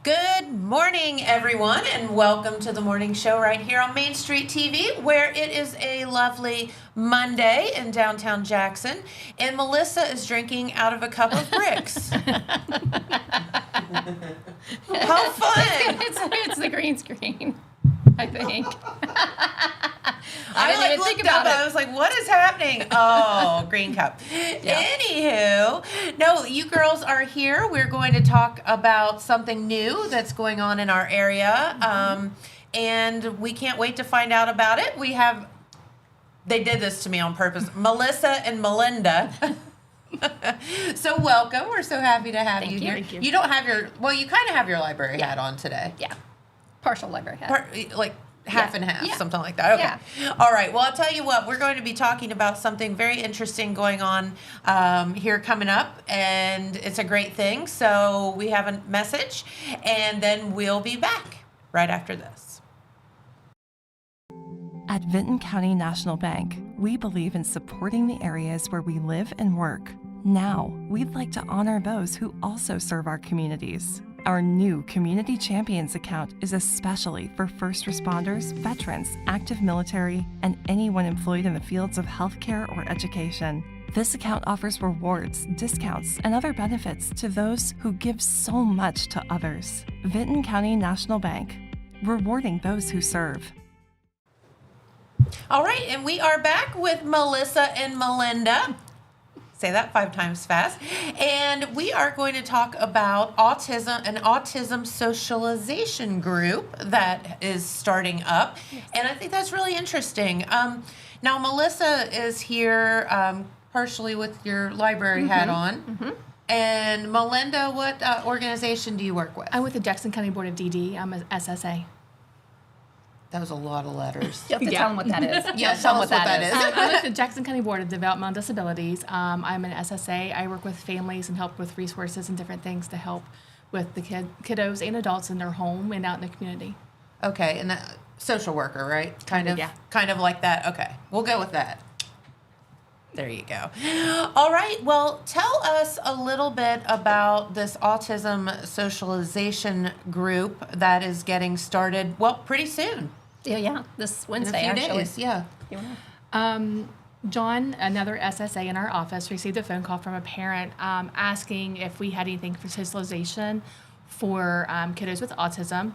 Good morning, everyone, and welcome to the morning show right here on Main Street TV, where it is a lovely Monday in downtown Jackson, and Melissa is drinking out of a cup of bricks. How fun! It's the green screen, I think. I looked up and I was like, what is happening? Oh, green cup. Yeah. Anywho, no, you girls are here. We're going to talk about something new that's going on in our area. And we can't wait to find out about it. They did this to me on purpose, Melissa and Melinda. So welcome. We're so happy to have you here. Thank you. You don't have you kind of have your library hat on today. Yeah. Partial library hat. Half and half, something like that. Okay. Yeah. All right. Well, I'll tell you what, we're going to be talking about something very interesting going on here coming up, and it's a great thing. So we have a message, and then we'll be back right after this. At Vinton County National Bank, we believe in supporting the areas where we live and work. Now, we'd like to honor those who also serve our communities. Our new Community Champions account is especially for first responders, veterans, active military, and anyone employed in the fields of healthcare or education. This account offers rewards, discounts, and other benefits to those who give so much to others. Vinton County National Bank, rewarding those who serve. All right, and we are back with Melissa and Melinda. Say that 5 times fast. And we are going to talk about an Autism Socialization Group that is starting up. Yes. And I think that's really interesting. Now, Melissa is here partially with your library hat on. Mm-hmm. And Melinda, what organization do you work with? I'm with the Jackson County Board of DD. I'm an SSA. That was a lot of letters. You have to tell them what that is. Yeah, tell us what that is. I'm with the Jackson County Board of Developmental Disabilities. I'm an SSA. I work with families and help with resources and different things to help with the kiddos and adults in their home and out in the community. Okay, and social worker, right? Kind of like that. Okay, we'll go with that. There you go. All right. Well, tell us a little bit about this Autism Socialization Group that is getting started, pretty soon. Yeah, this Wednesday, in a few actually. days, yeah. John, another SSA in our office, received a phone call from a parent asking if we had anything for socialization for kiddos with autism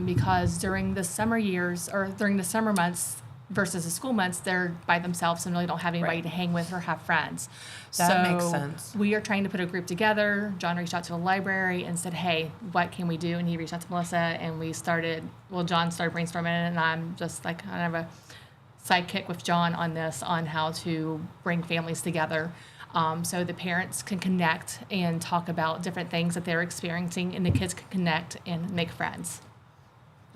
because during the summer months versus the school months, they're by themselves and really don't have anybody to hang with or have friends. That makes sense. We are trying to put a group together. John reached out to the library and said, hey, what can we do? And he reached out to Melissa, and John started brainstorming, and I'm just like kind of a sidekick with John on how to bring families together so the parents can connect and talk about different things that they're experiencing, and the kids can connect and make friends.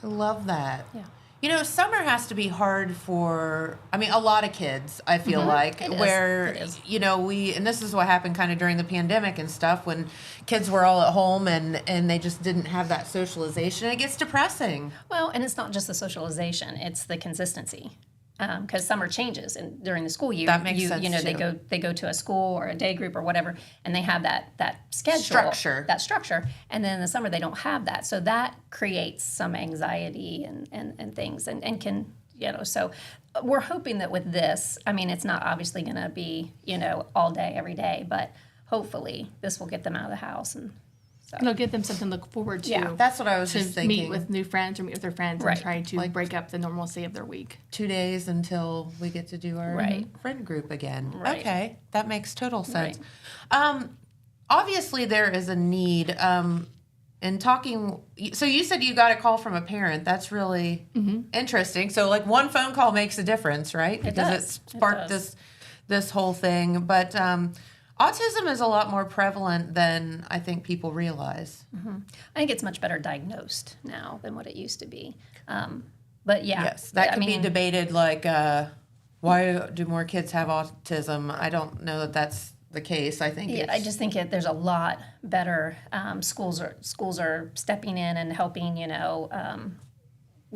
I love that. Yeah. You know, summer has to be hard for, a lot of kids, I feel like, It is. and this is what happened kind of during the pandemic and stuff when kids were all at home and they just didn't have that socialization. It gets depressing. Well, and it's not just the socialization, it's the consistency. Because summer changes, and during the school year, that makes sense too. They go to a school or a day group or whatever, and they have that schedule, that structure, and then in the summer they don't have that, so that creates some anxiety and things, and can So we're hoping that with this, it's not obviously going to be all day every day, but hopefully this will get them out of the house and. So. It'll give them something to look forward to. Yeah, that's what I was just thinking. Meet with new friends or meet with their friends and try to break up the normalcy of their week. 2 days until we get to do our friend group again. Right. Okay, that makes total sense. Right. Obviously, there is a need. In talking, so you said you got a call from a parent. That's really interesting. So, one phone call makes a difference, right? Because it sparked this whole thing. But autism is a lot more prevalent than I think people realize. Mm-hmm. I think it's much better diagnosed now than what it used to be. But yeah. Yes, that can be debated, why do more kids have autism? I don't know that that's the case. I think I just think there's a lot better. Schools are stepping in and helping,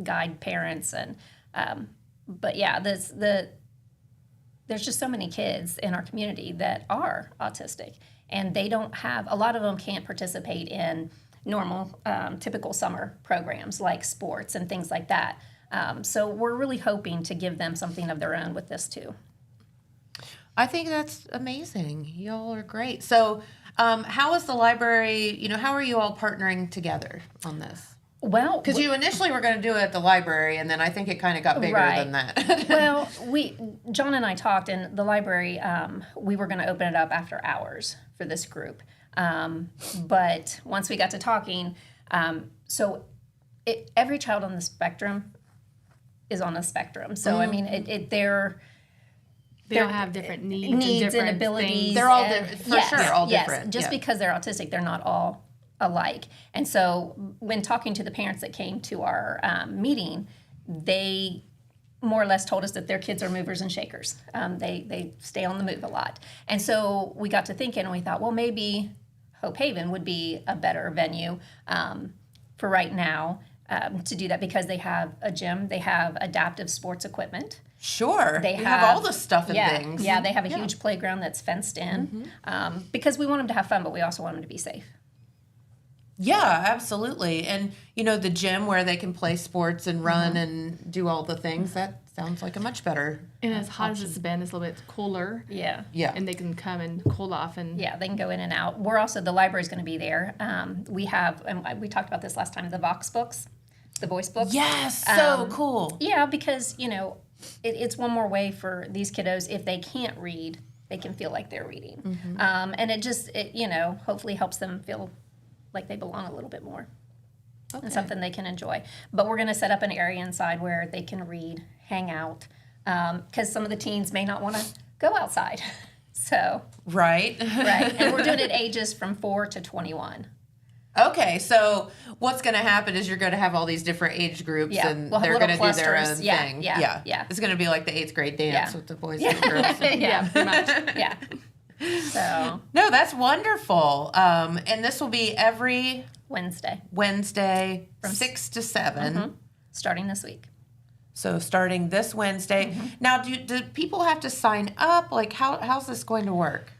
guide parents and but yeah, there's just so many kids in our community that are autistic, and they don't have, a lot of them can't participate in normal, typical summer programs like sports and things like that. So we're really hoping to give them something of their own with this too. I think that's amazing. Y'all are great. So how is the library, how are you all partnering together on this? Well, because you initially were going to do it at the library, and then I think it kind of got bigger than that. Well, John and I talked, and the library, we were going to open it up after hours for this group. But once we got to talking, every child on the spectrum is on a spectrum. So, I mean, they all have different needs and abilities. Things. They're all different, for sure, all different. Just because they're autistic, they're not all alike. And so when talking to the parents that came to our meeting, they more or less told us that their kids are movers and shakers. They stay on the move a lot. And so we got to thinking, and we thought, well, maybe Hope Haven would be a better venue for right now to do that, because they have a gym, they have adaptive sports equipment. Sure. They have all the stuff and things. Yeah, they have a huge playground that's fenced in because we want them to have fun, but we also want them to be safe. Yeah, absolutely. And, the gym where they can play sports and run and do all the things, that sounds like a much better And as hot as it's been, it's a little bit cooler. Yeah. And they can come and cool off. And yeah, they can go in and out. We're also, the library's going to be there. We have, and we talked about this last time, the Vox books, the voice books. Yes, so cool. Yeah, because, it's one more way for these kiddos, if they can't read, they can feel like they're reading. And it just, hopefully helps them feel like they belong a little bit more. And something they can enjoy. But we're going to set up an area inside where they can read, hang out, because some of the teens may not want to go outside. So Right. and we're doing it ages from 4 to 21. Okay, so what's going to happen is you're going to have all these different age groups, and we'll have they're going to do little their own clusters. thing. Yeah. It's going to be like the 8th grade dance with the boys and girls. Yeah, pretty much. yeah. So No, that's wonderful. And this will be every Wednesday from 6 to 7. starting this week. So starting this Wednesday. Now, do people have to sign up? Like, how's this going to work?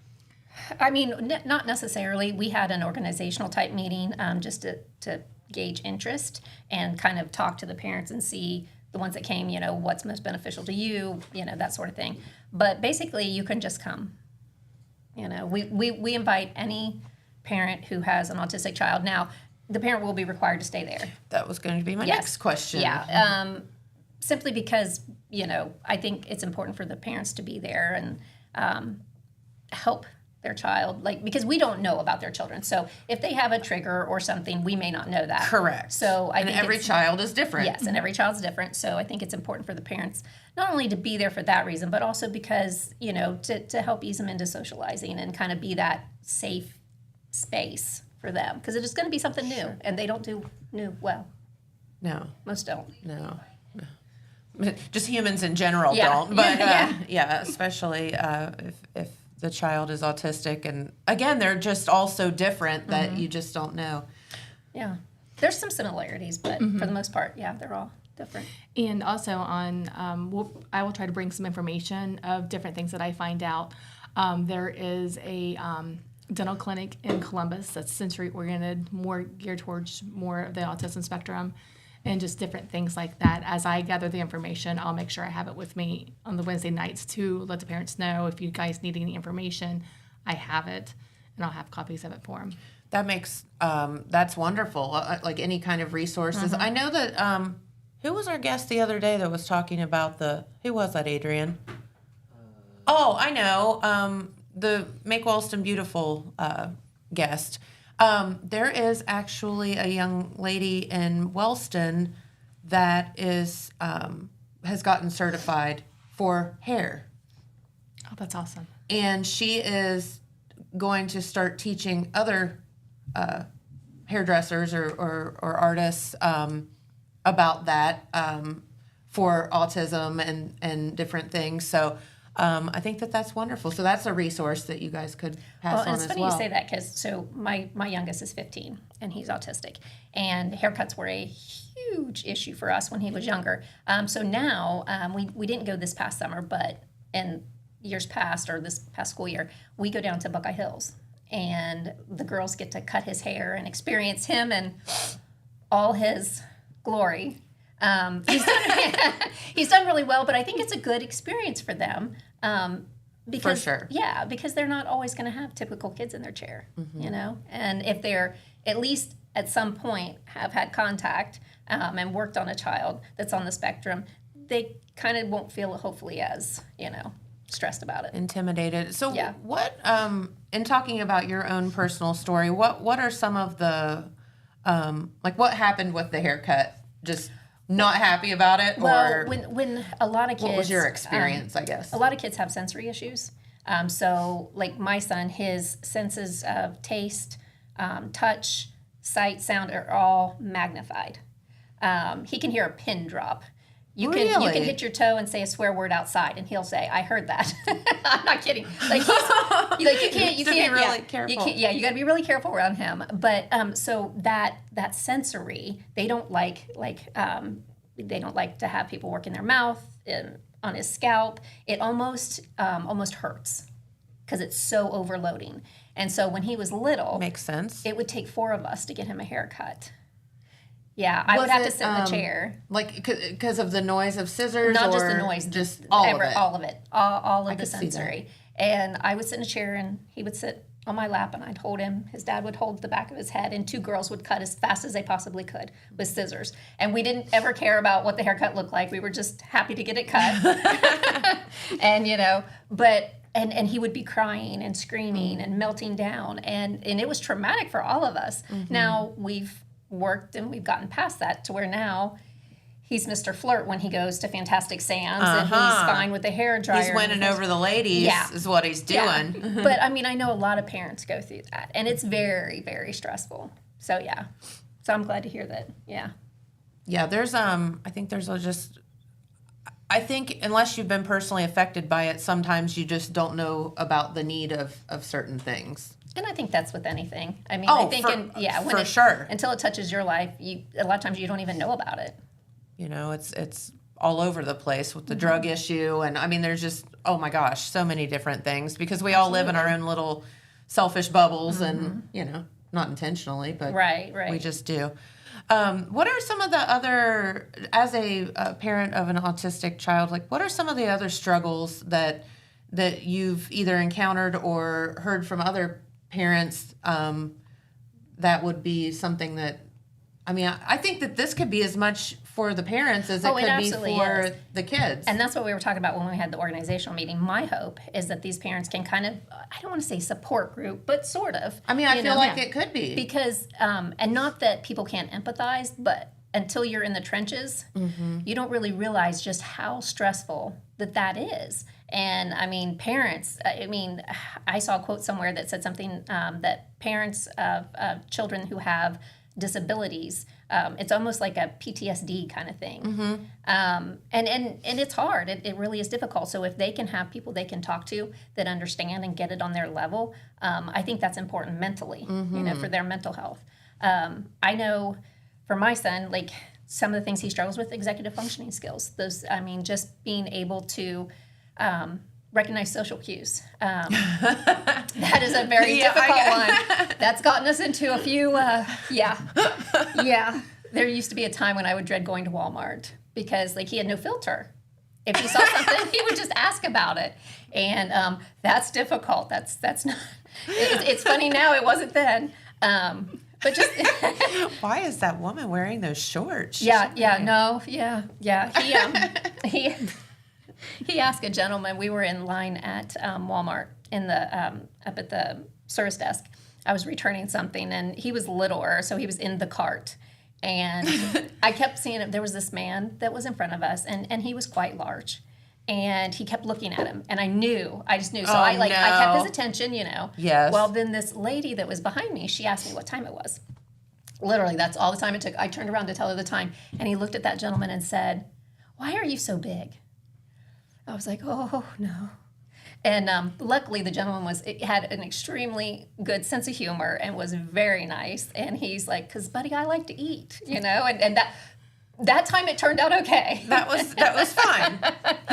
I mean, not necessarily. We had an organizational type meeting just to gauge interest and kind of talk to the parents and see the ones that came, what's most beneficial to you, that sort of thing. But basically, you can just come. We invite any parent who has an autistic child. Now, the parent will be required to stay there. That was going to be my next question. Yeah, simply because, I think it's important for the parents to be there and help their child, because we don't know about their children. So if they have a trigger or something, we may not know that. Correct. So I think every child is different. Yes, and every child's different. So I think it's important for the parents not only to be there for that reason, but also because, to help ease them into socializing and kind of be that safe space for them. Because it is going to be something new, and they don't do new well. No. Most don't. No. Just humans in general Yeah. don't. But Yeah. Especially if the child is autistic, and again, they're just all so different that you just don't know. Yeah. There's some similarities, but for the most part, they're all different. And also on, I will try to bring some information of different things that I find out. There is a dental clinic in Columbus that's sensory-oriented, more geared towards more of the autism spectrum, and just different things like that. As I gather the information, I'll make sure I have it with me on the Wednesday nights to let the parents know if you guys need any information, I have it, and I'll have copies of it for them. That makes, that's wonderful. Like any kind of resources. I know that, who was our guest the other day that was talking about who was that, Adrian? Oh, I know. The Make Wellston Beautiful guest. There is actually a young lady in Wellston that is has gotten certified for hair. Oh, that's awesome. And she is going to start teaching other hairdressers or artists about that for autism and different things. So I think that's wonderful. So that's a resource that you guys could pass on as well. It's funny you say that because my youngest is 15 and he's autistic, and haircuts were a huge issue for us when he was younger. So now we didn't go this past summer, but in years past or this past school year, we go down to Buckeye Hills and the girls get to cut his hair and experience him and all his glory. He's done really well, but I think it's a good experience for them. Because, for sure. Yeah, because they're not always going to have typical kids in their chair, you know? And if they're at least at some point have had contact and worked on a child that's on the spectrum, they kind of won't feel hopefully as, you know, stressed about it. Intimidated. So Yeah. what, in talking about your own personal story, what are some of the, like what happened with the haircut? Just not happy about it? Well, or when a lot of kids... What was your experience, I guess? A lot of kids have sensory issues. So like my son, his senses of taste, touch, sight, sound are all magnified. He can hear a pin drop. You can hit your toe and say a swear word outside, and he'll say, "I heard that." I'm not kidding. Like you can't be really careful. You got to be really careful around him. But so that sensory, they don't like to have people work in their mouth, on his scalp. It almost hurts because it's so overloading. And so when he was little, makes sense. It would take 4 of us to get him a haircut. Yeah, I would have to sit in the chair. Like, because of the noise of scissors? Not just the noise. Just all of it? All of it. All of the sensory. And I would sit in a chair, and he would sit on my lap, and I'd hold him. His dad would hold the back of his head, and 2 girls would cut as fast as they possibly could with scissors. And we didn't ever care about what the haircut looked like. We were just happy to get it cut. And, you know, but... And he would be crying and screaming and melting down. And it was traumatic for all of us. Now, we've worked and we've gotten past that to where now he's Mr. Flirt when he goes to Fantastic Sam's and he's fine with the hair dryer. He's winning over the ladies is what he's doing. Yeah. But, I mean, I know a lot of parents go through that. And it's very, very stressful. So, yeah. So I'm glad to hear that. Yeah. Yeah, there's, I think there's I think unless you've been personally affected by it, sometimes you just don't know about the need of certain things. And I think that's with anything. I mean, I think, for sure. Until it touches your life, a lot of times you don't even know about it. You know, it's all over the place with the drug issue. And I mean, there's just, oh my gosh, so many different things because we all live in our own little selfish bubbles and, you know, not intentionally, but we just do. What are some of the other, as a parent of an autistic child, like what are some of the other struggles that you've either encountered or heard from other parents that would be something that, I mean, I think that this could be as much for the parents as it could be for the kids. And that's what we were talking about when we had the organizational meeting. My hope is that these parents can kind of, I don't want to say support group, but sort of. I mean, I feel like it could be. Because, and not that people can't empathize, but until you're in the trenches, you don't really realize just how stressful that is. And I mean, parents, I saw a quote somewhere that said something that parents of children who have disabilities, it's almost like a PTSD kind of thing. And it's hard. It really is difficult. So if they can have people they can talk to that understand and get it on their level, I think that's important mentally, you know, for their mental health. I know for my son, like some of the things he struggles with, executive functioning skills. Those, I mean, just being able to recognize social cues. That is a very difficult one. That's gotten us into a few, There used to be a time when I would dread going to Walmart because like he had no filter. If he saw something, he would just ask about it. And that's difficult. That's not, it's funny now, it wasn't then. But just why is that woman wearing those shorts? He asked a gentleman. We were in line at Walmart in the up at the service desk. I was returning something, and he was littler, so he was in the cart. And I kept seeing him. There was this man that was in front of us, and he was quite large. And he kept looking at him, and I just knew. So I kept his attention, you know. Yes. Well, then this lady that was behind me, she asked me what time it was. Literally, that's all the time it took. I turned around to tell her the time, and he looked at that gentleman and said, "Why are you so big?" I was like, "Oh no." And luckily, the gentleman had an extremely good sense of humor and was very nice. And he's like, "'Cause buddy, I like to eat, you know." And that time it turned out okay. That was fine.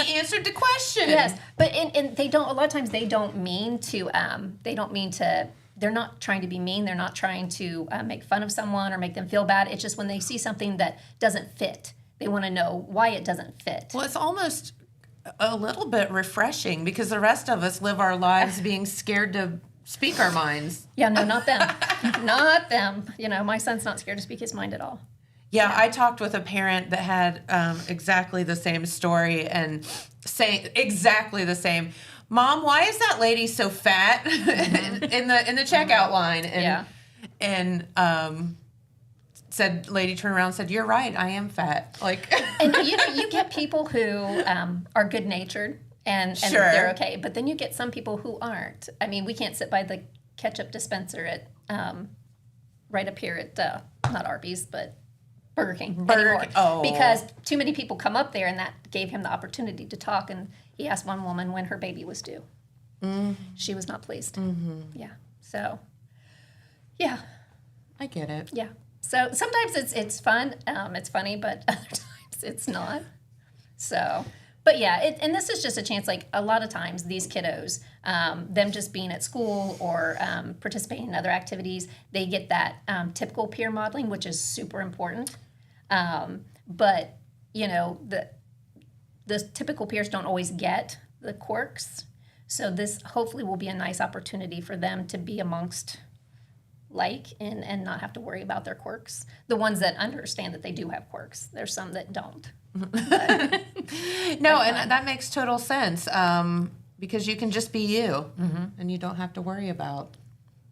He answered the question. Yes, but and they don't. A lot of times they don't mean to they're not trying to be mean. They're not trying to make fun of someone or make them feel bad. It's just when they see something that doesn't fit, they want to know why it doesn't fit. Well, it's almost a little bit refreshing because the rest of us live our lives being scared to speak our minds. Yeah, no, not them. Not them. You know, my son's not scared to speak his mind at all. Yeah, I talked with a parent that had exactly the same story and saying exactly the same. Mom, why is that lady so fat in the checkout line? And lady turned around and said, "You're right, I am fat." Like, and you know, you get people who are good natured and sure, they're okay, but then you get some people who aren't. I mean, we can't sit by the ketchup dispenser at right up here at not Arby's, but Burger King anymore. Oh. Because too many people come up there, and that gave him the opportunity to talk. And he asked one woman when her baby was due. She was not pleased. Yeah. So, yeah. I get it. Yeah. So sometimes it's fun, it's funny, but other times it's not. So, but yeah, and this is just a chance. Like a lot of times, these kiddos, them just being at school or participating in other activities, they get that typical peer modeling, which is super important. But you know, the typical peers don't always get the quirks. So this hopefully will be a nice opportunity for them to be amongst and not have to worry about their quirks. The ones that understand that they do have quirks. There's some that don't. No, and that makes total sense because you can just be you and you don't have to worry about.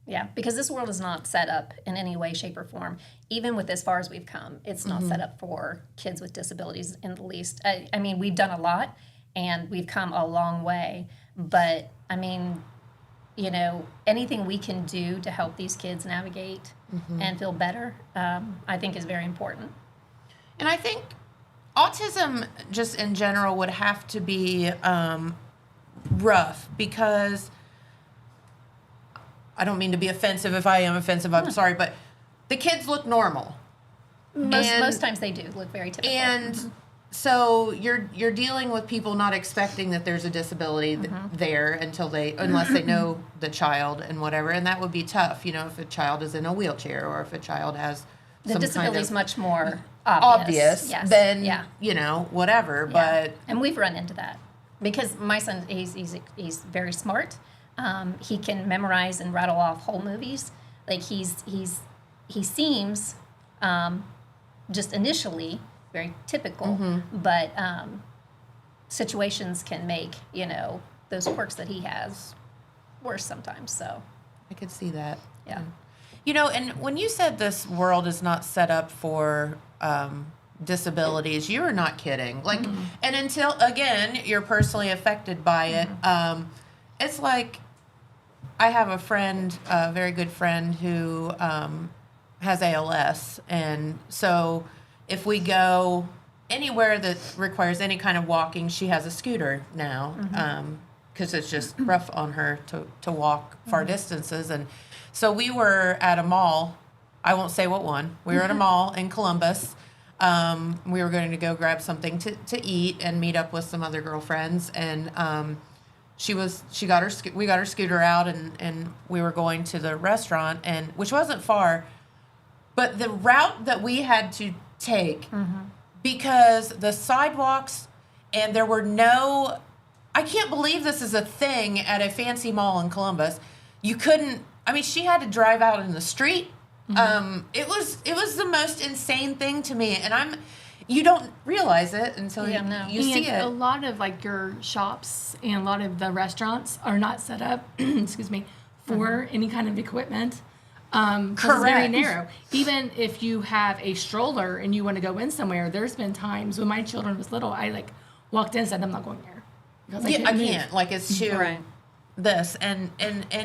Yeah, because this world is not set up in any way, shape, or form. Even with as far as we've come, it's not set up for kids with disabilities in the least. I mean, we've done a lot and we've come a long way, but I mean, you know, anything we can do to help these kids navigate and feel better, I think is very important. And I think autism just in general would have to be rough because I don't mean to be offensive. If I am offensive, I'm sorry, but the kids look normal. Most times they do look very typical. And so you're dealing with people not expecting that there's a disability there unless they know the child and whatever, and that would be tough. You know, if a child is in a wheelchair or if a child has the disability is much more obvious yes. than you know whatever. Yeah. But and we've run into that because my son he's very smart. He can memorize and rattle off whole movies. Like he seems just initially very typical, but situations can make, you know, those quirks that he has worse sometimes. So I could see that. Yeah. You know, and when you said this world is not set up for disabilities, you are not kidding. Like, and until, again, you're personally affected by it, it's like I have a friend, a very good friend who has ALS, and so if we go anywhere that requires any kind of walking, she has a scooter now because it's just rough on her to walk far distances. And so we were at a mall. I won't say what one. We were at a mall in Columbus. We were going to go grab something to eat and meet up with some other girlfriends. And we got her scooter out and we were going to the restaurant, and which wasn't far, but the route that we had to take because the sidewalks and there were no, I can't believe this is a thing at a fancy mall in Columbus. You couldn't, I mean, she had to drive out in the street. It was the most insane thing to me, and you don't realize it until you see it. A lot of like your shops and a lot of the restaurants are not set up, excuse me, for any kind of equipment. Correct. It's very narrow. Even if you have a stroller and you want to go in somewhere, there's been times when my children was little, I like walked in and said, I'm not going there. Because I can't. Like it's too this and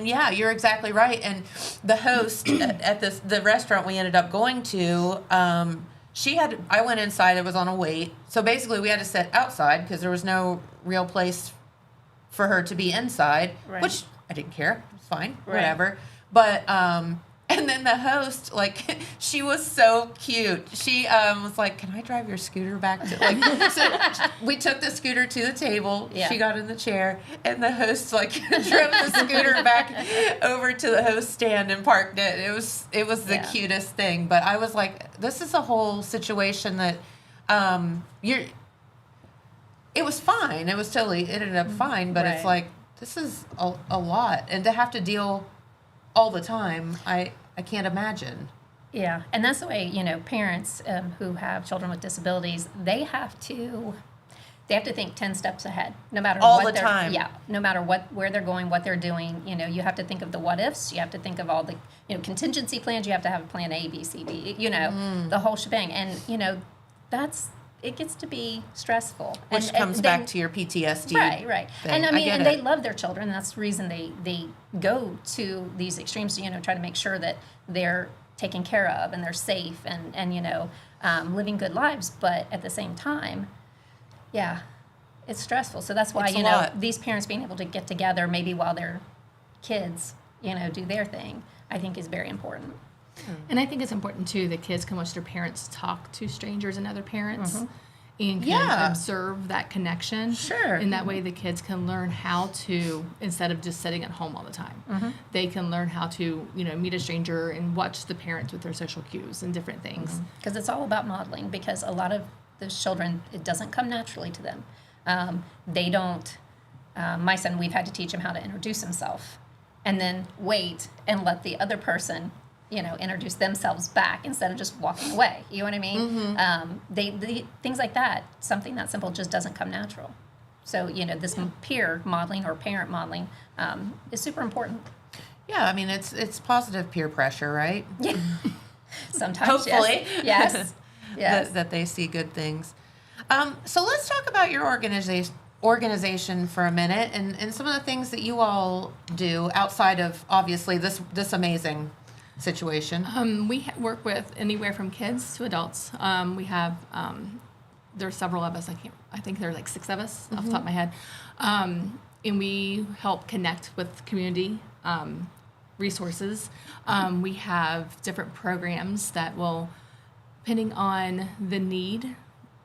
yeah, you're exactly right. And the host at the restaurant we ended up going to, I went inside, it was on a wait. So basically we had to sit outside because there was no real place for her to be inside, which I didn't care. It was fine, whatever. But And then the host, like, she was so cute. She was like, "Can I drive your scooter back to?" Like, so we took the scooter to the table. Yeah. She got in the chair, and the host like drove the scooter back over to the host stand and parked it. It was the cutest thing. But I was like, this is a whole situation that it was fine. It was it ended up fine. But it's like, this is a lot, and to have to deal all the time, I can't imagine. Yeah, and that's the way, parents who have children with disabilities, they have to think 10 steps ahead, no matter all what the time. Yeah, no matter where they're going, what they're doing. You have to think of the what ifs. You have to think of all the contingency plans. You have to have a plan A, B, C, D. The whole shebang. And it gets to be stressful. Which comes back to your PTSD. Right. Thing. And they love their children. That's the reason they go to these extremes to, try to make sure that they're taken care of and they're safe and living good lives. But at the same time, yeah, it's stressful. So that's why, these parents being able to get together maybe while their kids, do their thing, I think is very important. And I think it's important, too, that kids can watch their parents talk to strangers and other parents and can observe that connection. Sure. And that way the kids can learn how to, instead of just sitting at home all the time, they can learn how to, meet a stranger and watch the parents with their social cues and different things. Because it's all about modeling, because a lot of those children, it doesn't come naturally to them. They don't, my son, we've had to teach him how to introduce himself and then wait and let the other person introduce themselves back instead of just walking away. You know what I mean? They things like that, something that simple just doesn't come natural. So, this peer modeling or parent modeling is super important. Yeah, I mean, it's positive peer pressure, right? Yeah. Sometimes, hopefully. Yes. Yes. that they see good things. So let's talk about your organization for a minute and some of the things that you all do outside of, obviously, this amazing situation. We work with anywhere from kids to adults. We have there's several of us. I think there are like 6 of us off the top of my head, and we help connect with community resources. We have different programs that will, depending on the need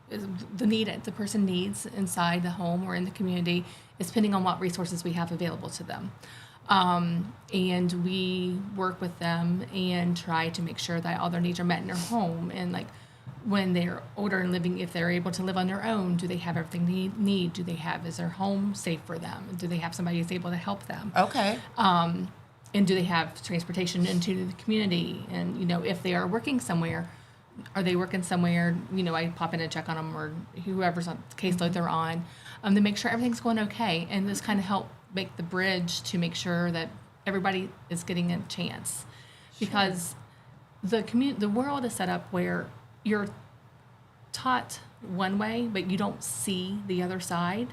the person needs inside the home or in the community, is depending on what resources we have available to them. And we work with them and try to make sure that all their needs are met in their home. And like when they're older and living, if they're able to live on their own, do they have everything they need? Is their home safe for them? Do they have somebody who's able to help them? Okay. And do they have transportation into the community? And, if they are working somewhere, are they working somewhere, I pop in and check on them, or whoever's on the caseload they're on, to make sure everything's going okay. And this kind of help make the bridge to make sure that everybody is getting a chance. Because the world is set up where you're taught one way, but you don't see the other side.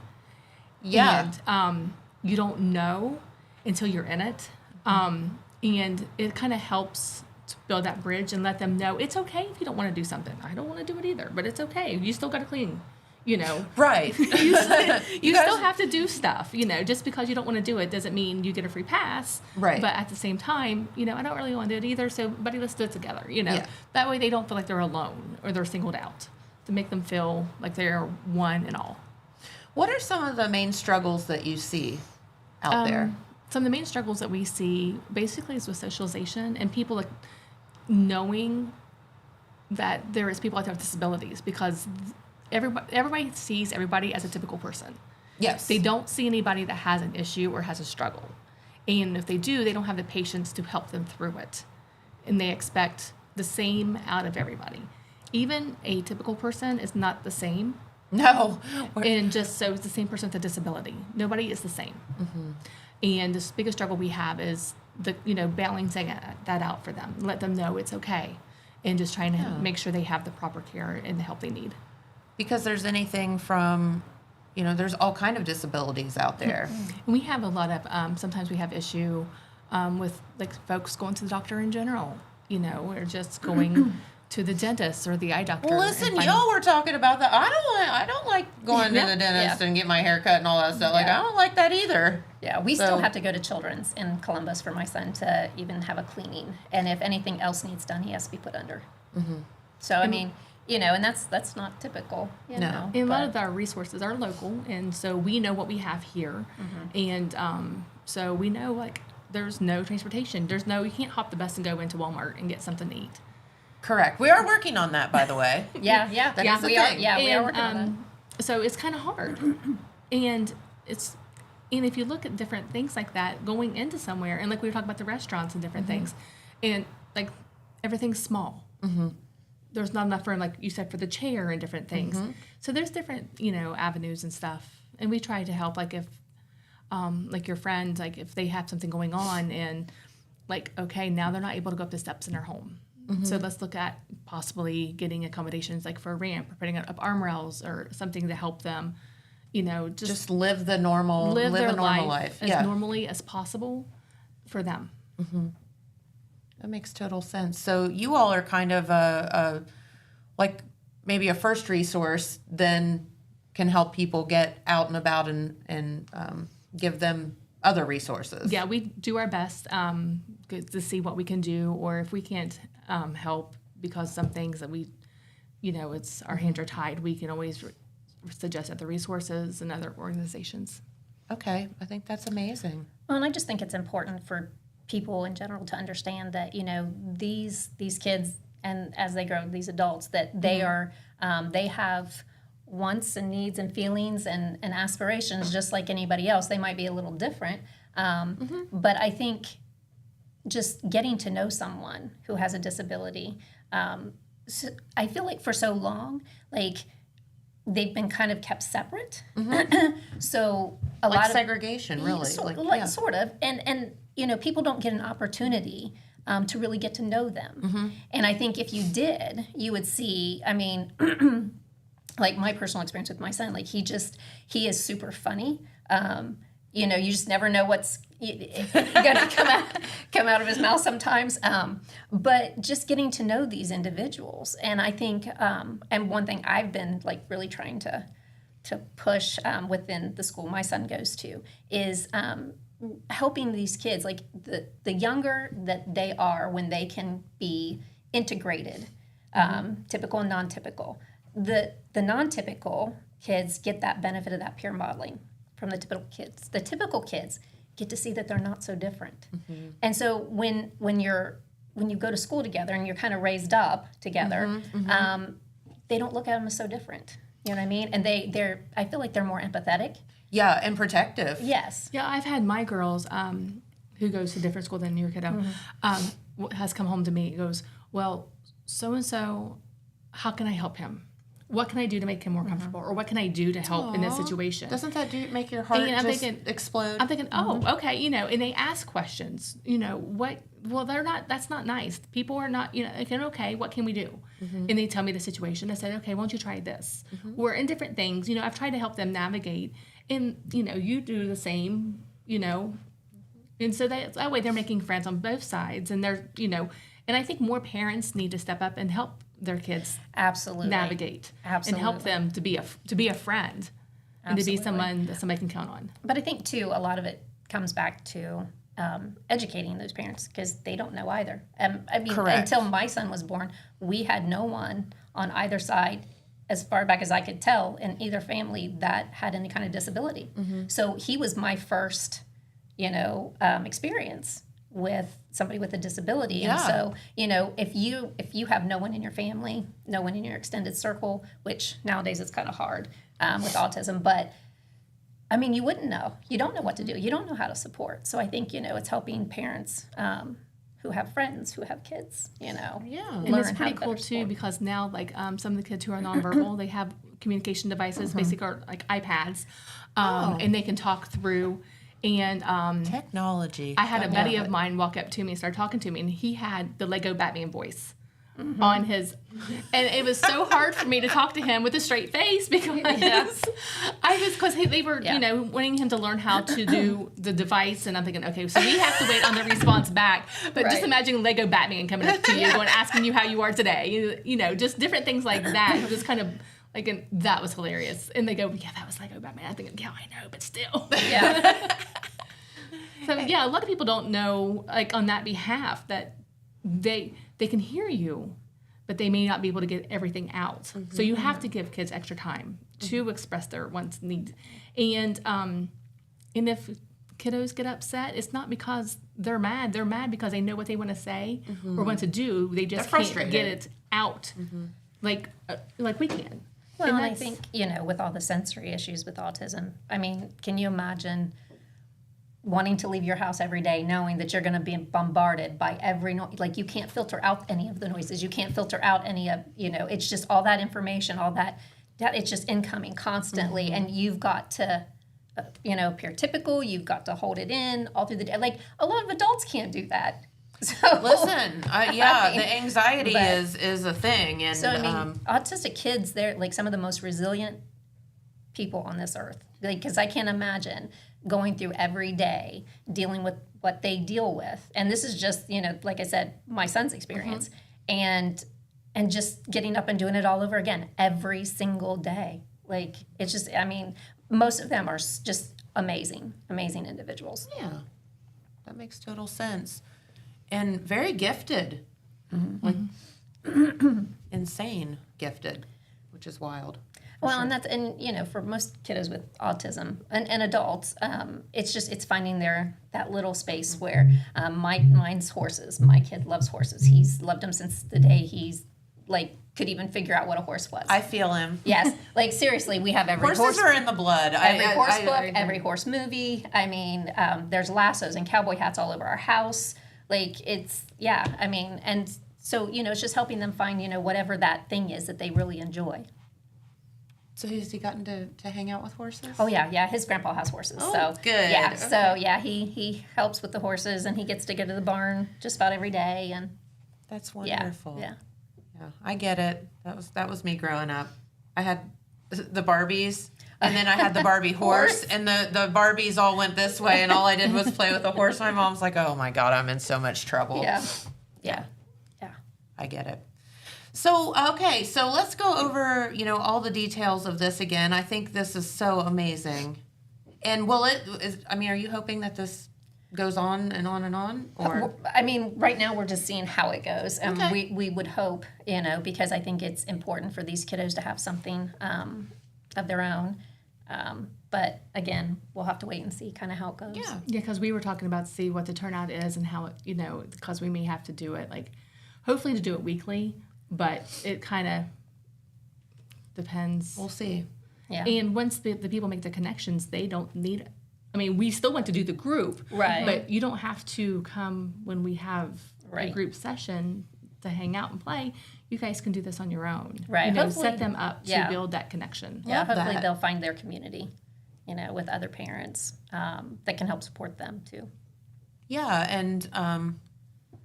Yeah. And you don't know until you're in it. And it kind of helps to build that bridge and let them know it's okay if you don't want to do something. I don't want to do it either, but it's okay. You still got to clean, Right. you still have to do stuff, just because you don't want to do it doesn't mean you get a free pass. Right. But at the same time, I don't really want to do it either, so buddy, let's do it together, Yeah. That way they don't feel like they're alone or they're singled out, to make them feel like they're one and all. What are some of the main struggles that you see out there? Some of the main struggles that we see basically is with socialization and people like knowing that there is people out there with disabilities, because everybody sees everybody as a typical person. Yes. They don't see anybody that has an issue or has a struggle. And if they do, they don't have the patience to help them through it. And they expect the same out of everybody. Even a typical person is not the same. No. And just so it's the same person with a disability. Nobody is the same. And the biggest struggle we have is balancing that out for them. Let them know it's okay. And just trying to make sure they have the proper care and the help they need. Because there's anything from, there's all kind of disabilities out there. We have a lot of, sometimes we have issue with like folks going to the doctor in general, or just going to the dentist or the eye doctor. Well, listen, y'all were talking about that. I don't like going to the dentist and get my hair cut and all that stuff. Like, I don't like that either. Yeah, we still have to go to Children's in Columbus for my son to even have a cleaning. And if anything else needs done, he has to be put under. Mm-hmm. So, I mean, you know, and that's not typical, you know. And a lot of our resources are local, and so we know what we have here. And so we know, like, there's no transportation. You can't hop the bus and go into Walmart and get something to eat. Correct. We are working on that, by the way. We are working on that. So it's kind of hard. And if you look at different things like that, going into somewhere, and like we were talking about the restaurants and different things, and like everything's small. There's not enough room, like you said, for the chair and different things. So there's different, you know, avenues and stuff. And we try to help, like if, like your friend, like if they have something going on and like, okay, now they're not able to go up the steps in their home. So let's look at possibly getting accommodations like for a ramp or putting up arm rails or something to help them, you know, just live the normal, live their a normal life. as normally as possible for them. That makes total sense. So you all are kind of a like maybe a first resource, then can help people get out and about and give them other resources. Yeah, we do our best to see what we can do, or if we can't help because some things that we, you know, it's our hands are tied, we can always suggest other resources and other organizations. Okay, I think that's amazing. Well, and I just think it's important for people in general to understand that, you know, these kids, and as they grow, these adults, that they are they have wants and needs and feelings and aspirations just like anybody else. They might be a little different, but I think just getting to know someone who has a disability, so I feel like for so long, like they've been kind of kept separate. So a lot of segregation, really, sort of, and you know, people don't get an opportunity to really get to know them. And I think if you did, you would see. I mean. Like my personal experience with my son, like he is super funny. You know, you just never know what's gonna come out of his mouth sometimes. But just getting to know these individuals, and I think, and one thing I've been like really trying to push within the school my son goes to is helping these kids, like the younger that they are, when they can be integrated, typical and non-typical. The non-typical kids get that benefit of that peer modeling from the typical kids. The typical kids get to see that they're not so different. And so when you go to school together and you're kind of raised up together, they don't look at them as so different. You know what I mean? And I feel like they're more empathetic. Yeah, and protective. Yes. Yeah, I've had my girls who goes to a different school than your kiddo has come home to me and goes, well, so-and-so, how can I help him? What can I do to make him more comfortable? Or what can I do to help in this situation? Doesn't that make your heart explode? I'm thinking, okay, you know, and they ask questions, you know, that's not nice. People are not, you know, thinking, okay, what can we do? And they tell me the situation. I said, okay, why don't you try this? We're in different things. You know, I've tried to help them navigate. And, you know, you do the same, you know. And so that way they're making friends on both sides. And they're, you know, and I think more parents need to step up and help their kids navigate and help them to be a friend and to be someone that somebody can count on. But I think too, a lot of it comes back to educating those parents because they don't know either. I mean, until my son was born, we had no one on either side, as far back as I could tell, in either family that had any kind of disability. So he was my first, you know, experience with somebody with a disability. And so, you know, if you have no one in your family, no one in your extended circle, which nowadays it's kind of hard with autism, but I mean, you wouldn't know. You don't know what to do. You don't know how to support. So I think, you know, it's helping parents who have friends, who have kids, you know. And it's pretty cool too, because now like some of the kids who are nonverbal, they have communication devices, basically are like iPads, and they can talk through. And technology. I had a buddy of mine walk up to me and start talking to me, and he had the Lego Batman voice. on his, and it was so hard for me to talk to him with a straight face because they were, wanting him to learn how to do the device, and I'm thinking, okay, so we have to wait on the response back. But just imagine Lego Batman coming up to you, going asking you how you are today, just different things like that. Just kind of like, and that was hilarious. And they go, yeah, that was Lego Batman. I think, yeah, I know, but still. Yeah. So yeah, a lot of people don't know, like on that behalf, that they can hear you, but they may not be able to get everything out. Mm-hmm. So you have to give kids extra time to express their wants, needs, and if kiddos get upset, it's not because they're mad. They're mad because they know what they want to say or want to do. They just can't get it out like we can. Well, and I think with all the sensory issues with autism, I mean, can you imagine wanting to leave your house every day knowing that you're going to be bombarded by every noise? Like, you can't filter out any of the noises. You can't filter out any of, it's just all that information, all that it's just incoming constantly. And you've got to, appear typical. You've got to hold it in all through the day. Like, a lot of adults can't do that. So, listen, the anxiety is a thing. And so, autistic kids, they're like some of the most resilient people on this earth. Because I can't imagine going through every day dealing with what they deal with. And this is just, like I said, my son's experience. And just getting up and doing it all over again every single day. Like, it's just, most of them are just amazing individuals. Yeah, that makes total sense. And very gifted. Like, insane gifted, which is wild. Well, sure. And for most kiddos with autism and adults, it's finding that little space where mine's horses. My kid loves horses. He's loved them since the day he's could even figure out what a horse was. I feel him. Yes, seriously, we have every horses are in the blood. Every horse book, every horse movie. There's lassos and cowboy hats all over our house. And so it's just helping them find whatever that thing is that they really enjoy. So has he gotten to hang out with horses? Oh, yeah. His grandpa has horses. Oh, so good. Yeah, okay. So, yeah, he helps with the horses, and he gets to go to the barn just about every day. And that's wonderful. Yeah. I get it. That was me growing up. I had the Barbies, and then I had the Barbie horse, and the Barbies all went this way, and all I did was play with the horse. My mom's like, oh, my God, I'm in so much trouble. Yeah. I get it. So, okay, so let's go over, all the details of this again. I think this is so amazing. And are you hoping that this goes on and on and on? Or right now we're just seeing how it goes. Okay. We would hope, because I think it's important for these kiddos to have something of their own. But again, we'll have to wait and see kind of how it goes. Yeah, because we were talking about see what the turnout is and how it, because we may have to do it hopefully to do it weekly. But it kind of depends. We'll see. Yeah. And once the people make the connections, they don't need. We still want to do the group, right? But you don't have to come when we have a group session to hang out and play. You guys can do this on your own, right? Set them up to build that connection. Yeah, hopefully they'll find their community, with other parents that can help support them too. Yeah, and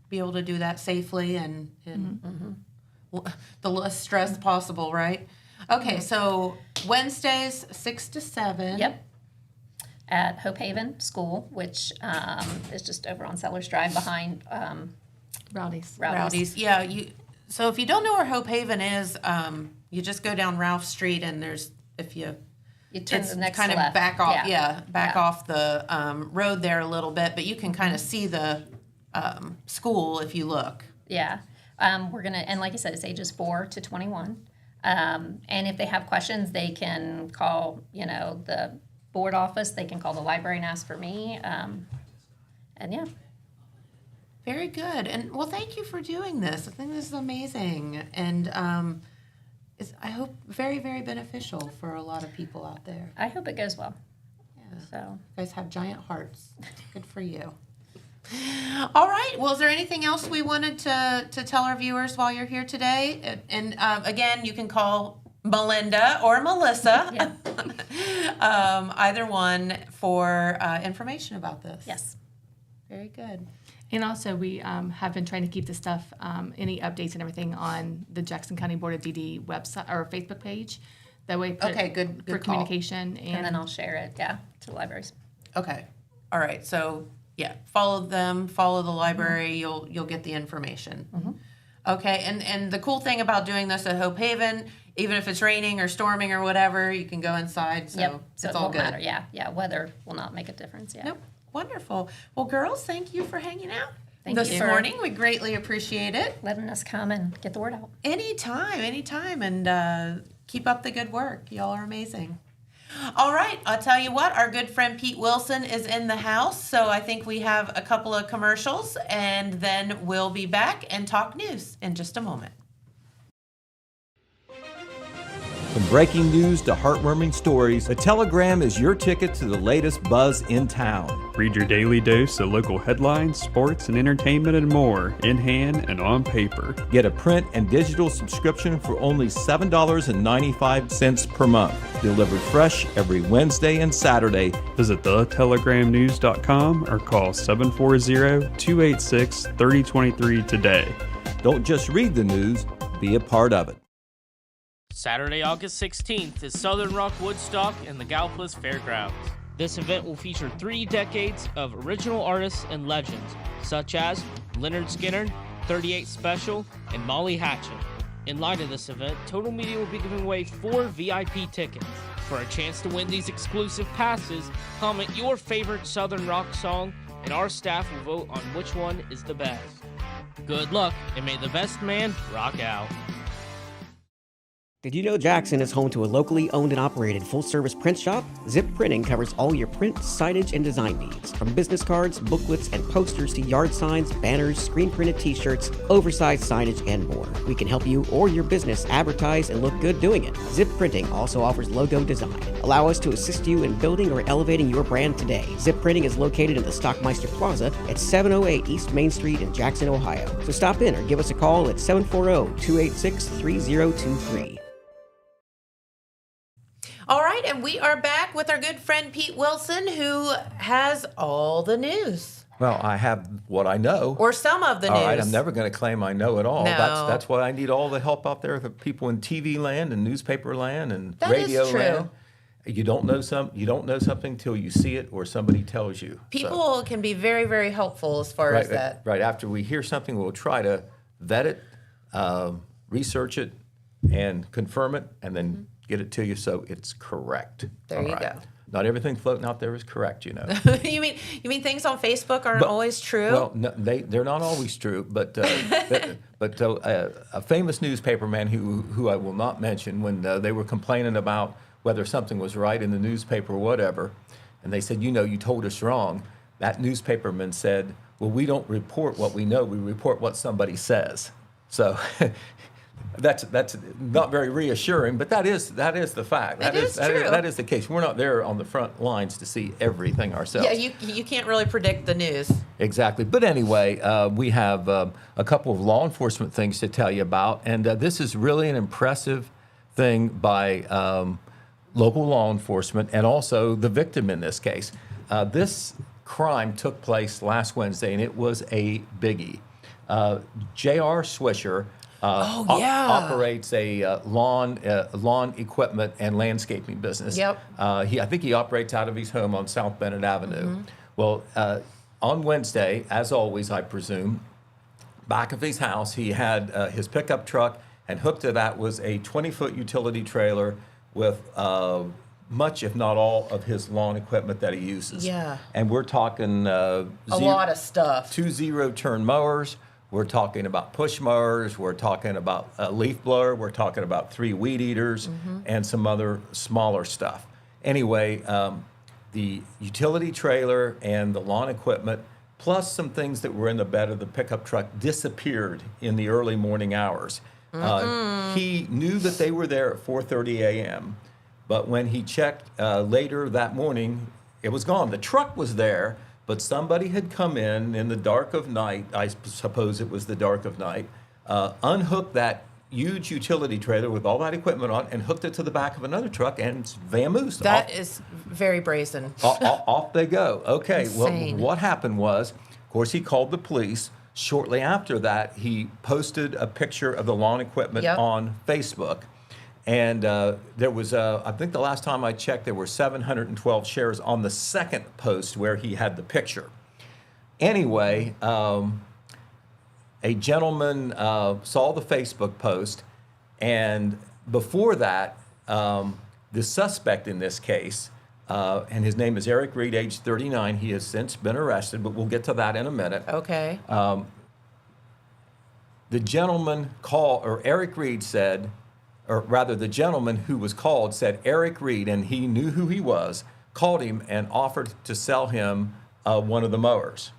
be able to do that safely and the less stress possible, right? Okay, so Wednesdays 6 to 7. Yep. At Hope Haven School, which is just over on Sellers Drive behind Rowdy's. Yeah. So if you don't know where Hope Haven is, you just go down Ralph Street, and you turn the next kind of left. Back off, off the road there a little bit, but you can kind of see the school if you look. Yeah. We're going to, and like I said, it's ages 4 to 21. And if they have questions, they can call, the board office. They can call the library and ask for me. And yeah. Very good. And well, thank you for doing this. I think this is amazing. And I hope very, very beneficial for a lot of people out there. I hope it goes well. Yeah. So you guys have giant hearts. Good for you. All right. Well, is there anything else we wanted to tell our viewers while you're here today? And again, you can call Melinda or Melissa, either one, for information about this. Yes. Very good. And also, we have been trying to keep the stuff, any updates and everything on the Jackson County Board of DD website or Facebook page. That way, good for call. communication. And then I'll share it, to the libraries. Okay. All right. So yeah, follow them, follow the library. You'll get the information. Okay. And the cool thing about doing this at Hope Haven, even if it's raining or storming or whatever, you can go inside. So So it's it all won't good. matter. Yeah. Weather will not make a difference. Yeah. Nope. Wonderful. Well, girls, thank you for hanging out Thank this you. morning. We greatly appreciate it. Letting us come and get the word out. Anytime. And keep up the good work. Y'all are amazing. All right. I'll tell you what, our good friend Pete Wilson is in the house. So I think we have a couple of commercials, and then we'll be back and talk news in just a moment. From breaking news to heartwarming stories, a telegram is your ticket to the latest buzz in town. Read your daily dose of local headlines, sports, and entertainment and more, in hand and on paper. Get a print and digital subscription for only $7.95 per month. Delivered fresh every Wednesday and Saturday. Visit thetelegramnews.com or call 740-286-3023 today. Don't just read the news, be a part of it. Saturday, August 16th is Southern Rock Woodstock in the Gallipolis Fairgrounds. This event will feature 3 decades of original artists and legends, such as Leonard Skinner, 38 Special, and Molly Hatchet. In light of this event, Total Media will be giving away 4 VIP tickets. For a chance to win these exclusive passes, comment your favorite Southern Rock song, and our staff will vote on which one is the best. Good luck, and may the best man rock out. Did you know Jackson is home to a locally owned and operated full-service print shop? Zip Printing covers all your print, signage, and design needs. From business cards, booklets, and posters to yard signs, banners, screen-printed t-shirts, oversized signage, and more. We can help you or your business advertise and look good doing it. Zip Printing also offers logo design. Allow us to assist you in building or elevating your brand today. Zip Printing is located in the Stockmeister Plaza at 708 East Main Street in Jackson, Ohio. So stop in or give us a call at 740-286-3023. All right, and we are back with our good friend Pete Wilson, who has all the news. Well, I have what I know. Or some of the news. All right, I'm never going to claim I know it all. No. That's why I need all the help out there, the people in TV land and newspaper land and That radio is true. land. You don't know something till you see it or somebody tells you. People can be very, very helpful as far as that. Right. After we hear something, we'll try to vet it, research it, and confirm it, and then get it to you so it's correct. There you go. Not everything floating out there is correct, you know. You mean things on Facebook aren't always true? Well, no, they're not always true, but a famous newspaper man who I will not mention, when they were complaining about whether something was right in the newspaper or whatever, and they said, you told us wrong, that newspaperman said, well, we don't report what we know, we report what somebody says. So that's not very reassuring, but that is the fact. That is true. That is the case. We're not there on the front lines to see everything ourselves. Yeah, you can't really predict the news. Exactly. But anyway, we have a couple of law enforcement things to tell you about, and this is really an impressive thing by local law enforcement and also the victim in this case. This crime took place last Wednesday, and it was a biggie. J.R. Swisher operates a lawn equipment and landscaping business. Yep. I think he operates out of his home on South Bennett Avenue. Mm-hmm. Well, on Wednesday, as always, I presume, back of his house, he had his pickup truck, and hooked to that was a 20-foot utility trailer with much, if not all, of his lawn equipment that he uses. Yeah. And we're talking a lot of stuff. 2 zero-turn mowers. We're talking about push mowers. We're talking about a leaf blower. We're talking about 3 weed eaters and some other smaller stuff. Anyway, the utility trailer and the lawn equipment, plus some things that were in the bed of the pickup truck, disappeared in the early morning hours. He knew that they were there at 4:30 a.m., but when he checked later that morning, it was gone. The truck was there, but somebody had come in the dark of night, I suppose it was the dark of night, unhooked that huge utility trailer with all that equipment on and hooked it to the back of another truck and vamoosed. That is very brazen. Off they go. Okay, Insane. well, what happened was course, he called the police. Shortly after that, he posted a picture of the lawn equipment on Facebook. And there was, I think the last time I checked, there were 712 shares on the second post where he had the picture. Anyway, a gentleman saw the Facebook post, and before that, the suspect in this case, and his name is Eric Reed, age 39. He has since been arrested, but we'll get to that in a minute. Okay. The gentleman called, or Eric Reed said, or rather the gentleman who was called said Eric Reed, and he knew who he was, called him and offered to sell him one of the mowers.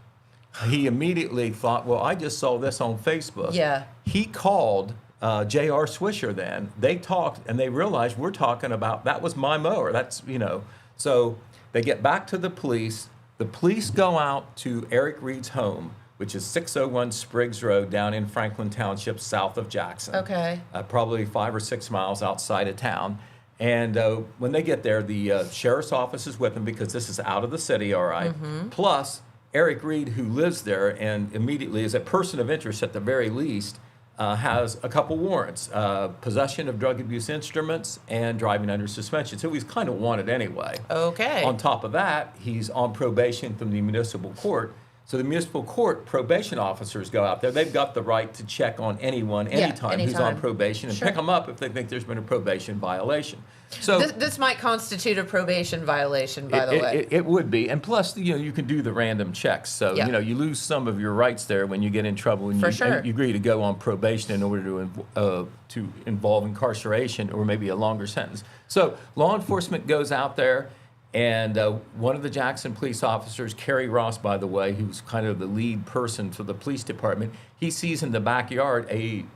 He immediately thought, well, I just saw this on Facebook. Yeah. He called J.R. Swisher then. They talked, and they realized we're talking about, that was my mower. That's, you know. So they get back to the police. The police go out to Eric Reed's home, which is 601 Spriggs Road down in Franklin Township, south of Jackson. Okay. Probably 5 or 6 miles outside of town. And when they get there, the sheriff's office is with them because this is out of the city, all right. Plus, Eric Reed, who lives there and immediately is a person of interest at the very least, has a couple warrants, possession of drug abuse instruments and driving under suspension. So he's kind of wanted anyway. Okay. On top of that, he's on probation from the municipal court. So the municipal court probation officers go out there. They've got the right to check on anyone anytime who's on probation and pick them up if they think there's been a probation violation. So this might constitute a probation violation, by the way. It would be. And plus, you know, you can do the random checks. So, you know, you lose some of your rights there when you get in trouble and you agree to go on probation in order to involve incarceration or maybe a longer sentence. So law enforcement goes out there. And one of the Jackson police officers, Kerry Ross, by the way, who's kind of the lead person for the police department, he sees in the backyard a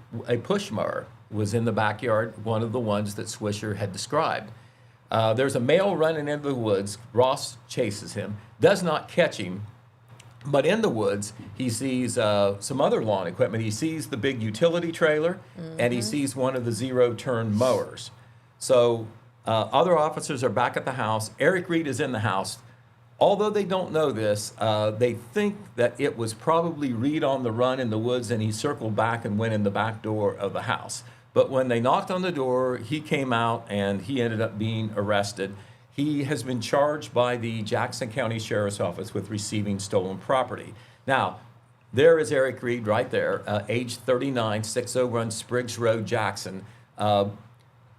push mower was in the backyard, one of the ones that Swisher had described. There's a male running into the woods. Ross chases him, does not catch him, but in the woods, he sees some other lawn equipment. He sees the big utility trailer, and he sees one of the zero-turn mowers. So other officers are back at the house. Eric Reed is in the house. Although they don't know this, they think that it was probably Reed on the run in the woods, and he circled back and went in the back door of the house. But when they knocked on the door, he came out, and he ended up being arrested. He has been charged by the Jackson County Sheriff's Office with receiving stolen property. Now, there is Eric Reed right there, age 39, 601 Spriggs Road, Jackson.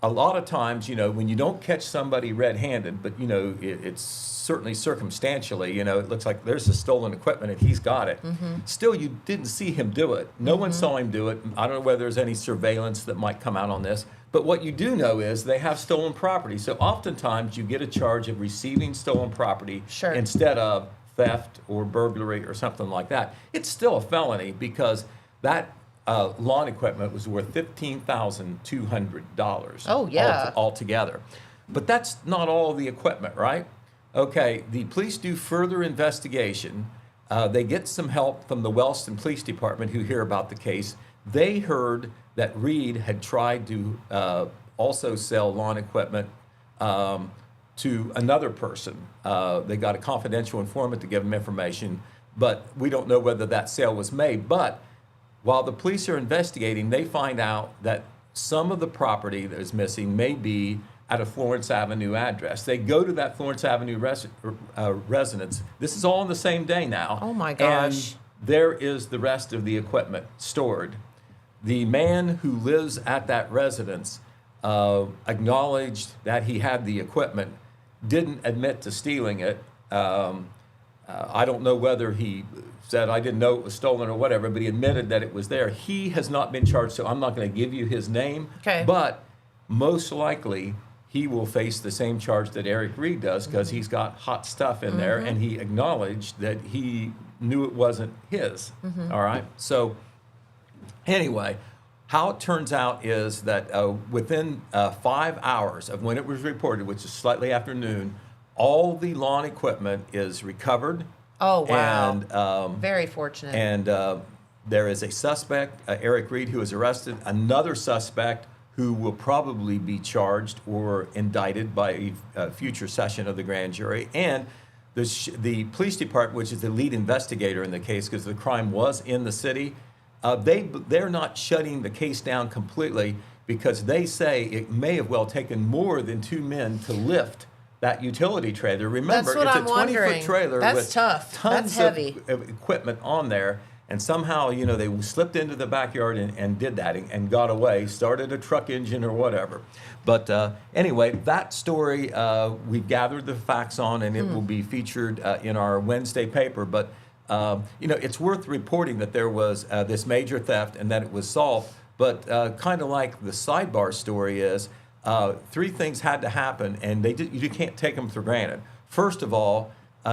A lot of times, you know, when you don't catch somebody red-handed, but, you know, it's certainly circumstantially, you know, it looks like there's the stolen equipment and he's got it. Still, you didn't see him do it. No one saw him do it. I don't know whether there's any surveillance that might come out on this. But what you do know is they have stolen property. So oftentimes you get a charge of receiving stolen property instead of theft or burglary or something like that. It's still a felony because that lawn equipment was worth $15,200. Oh, yeah. Altogether. But that's not all the equipment, right? Okay, the police do further investigation. They get some help from the Wellston Police Department who hear about the case. They heard that Reed had tried to also sell lawn equipment to another person. They got a confidential informant to give them information, but we don't know whether that sale was made. But while the police are investigating, they find out that some of the property that is missing may be at a Florence Avenue address. They go to that Florence Avenue residence. This is all on the same day now. Oh my gosh. And there is the rest of the equipment stored. The man who lives at that residence acknowledged that he had the equipment, didn't admit to stealing it. I don't know whether he said, I didn't know it was stolen or whatever, but he admitted that it was there. He has not been charged, so I'm not going to give you his name. Okay. But most likely, he will face the same charge that Eric Reed does because he's got hot stuff in there, and he acknowledged that he knew it wasn't his. All right? So anyway, how it turns out is that within 5 hours of when it was reported, which is slightly after noon, all the lawn equipment is recovered. Oh, wow. And very fortunate. And there is a suspect, Eric Reed, who is arrested. Another suspect who will probably be charged or indicted by a future session of the grand jury. And the police department, which is the lead investigator in the case, because the crime was in the city, they're not shutting the case down completely because they say it may have well taken more than 2 men to lift that utility trailer. Remember, That's what it's I'm a 20-foot trailer That's with tough. tons That's heavy. of equipment on there. And somehow, they slipped into the backyard and did that and got away, started a truck engine or whatever. But anyway, that story we've gathered the facts on, and it will be featured in our Wednesday paper. But, it's worth reporting that there was this major theft and that it was solved. But kind of like the sidebar story is, 3 things had to happen, and you can't take them for granted. First of all,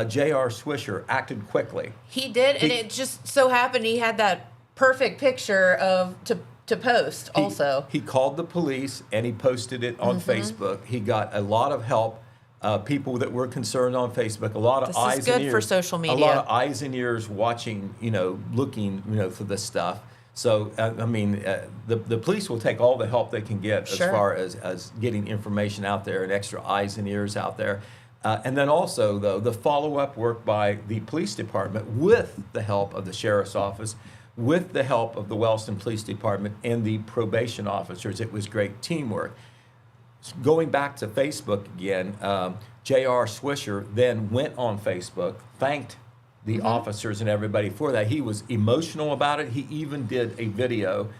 J.R. Swisher acted quickly. He did, and it just so happened he had that perfect picture to post also. He called the police, and he posted it on Facebook. He got a lot of help, people that were concerned on Facebook, a lot of eyes and ears. This is good for social media. A lot of eyes and ears watching, looking, for this stuff. So, the police will take all the help they can get as far as getting information out there and extra eyes and ears out there. And then also, though, the follow-up work by the police department with the help of the sheriff's office, with the help of the Wellston Police Department and the probation officers. It was great teamwork. Going back to Facebook again, J.R. Swisher then went on Facebook, thanked the officers and everybody for that. He was emotional about it. He even did a video.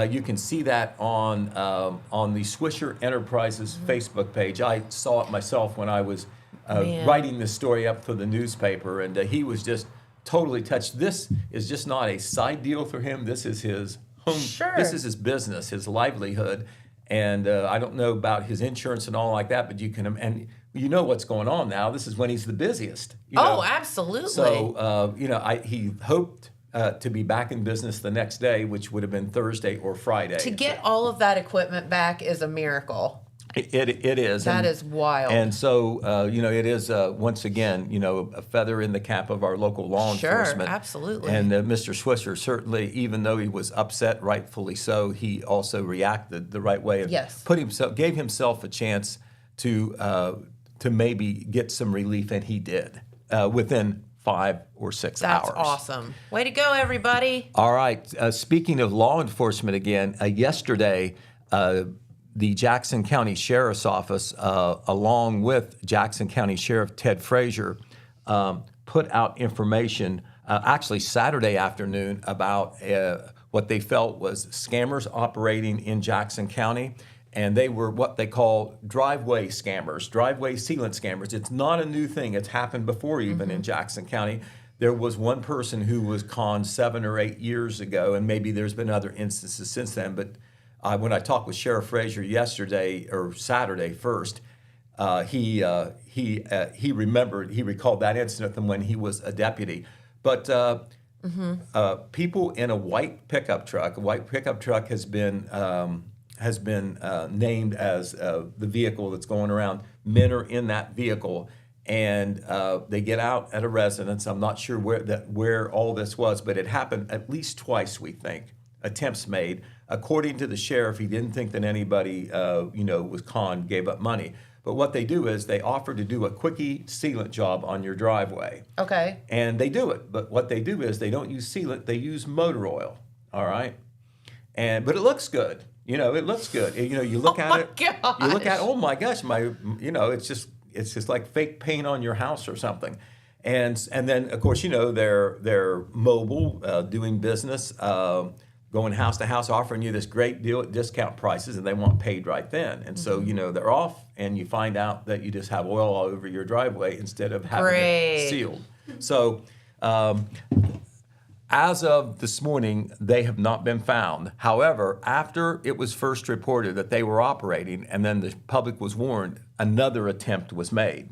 You can see that on the Swisher Enterprises Facebook page. I saw it myself when I was writing this story up for the newspaper, and he was just totally touched. This is just not a side deal for him. This is his home. Sure. This is his business, his livelihood. And I don't know about his insurance and all like that, but you can, and you know what's going on now. This is when he's the busiest. Oh, absolutely. So, he hoped to be back in business the next day, which would have been Thursday or Friday. To get all of that equipment back is a miracle. It is. That is wild. And so, it is, once again, a feather in the cap of our local law enforcement. Sure, absolutely. And Mr. Swisher, certainly, even though he was upset, rightfully so, he also reacted the right way and gave himself a chance to maybe get some relief, and he did within 5 or 6 hours. That's awesome. Way to go, everybody. All right. Speaking of law enforcement again, yesterday, the Jackson County Sheriff's Office, along with Jackson County Sheriff Ted Frazier, put out information, actually Saturday afternoon, about what they felt was scammers operating in Jackson County. And they were what they call driveway scammers, driveway sealant scammers. It's not a new thing. It's happened before even in Jackson County. There was one person who was conned 7 or 8 years ago, and maybe there's been other instances since then, but when I talked with Sheriff Frazier yesterday or Saturday first, he recalled that incident from when he was a deputy. But people in a white pickup truck has been named as the vehicle that's going around. Men are in that vehicle, and they get out at a residence. I'm not sure where all this was, but it happened at least twice, we think. Attempts made. According to the sheriff, he didn't think that anybody, was conned, gave up money. But what they do is they offer to do a quickie sealant job on your driveway. Okay. And they do it. But what they do is they don't use sealant, they use motor oil. All right? But it looks good. It looks good. You look at it. Gosh. You look at, oh my gosh, it's just like fake paint on your house or something. And then, of course, they're mobile, doing business, going house to house, offering you this great deal at discount prices, and they want paid right then. And so, they're off, and you find out that you just have oil all over your driveway instead of having it sealed. So, as of this morning, they have not been found. However, after it was first reported that they were operating, and then the public was warned, another attempt was made.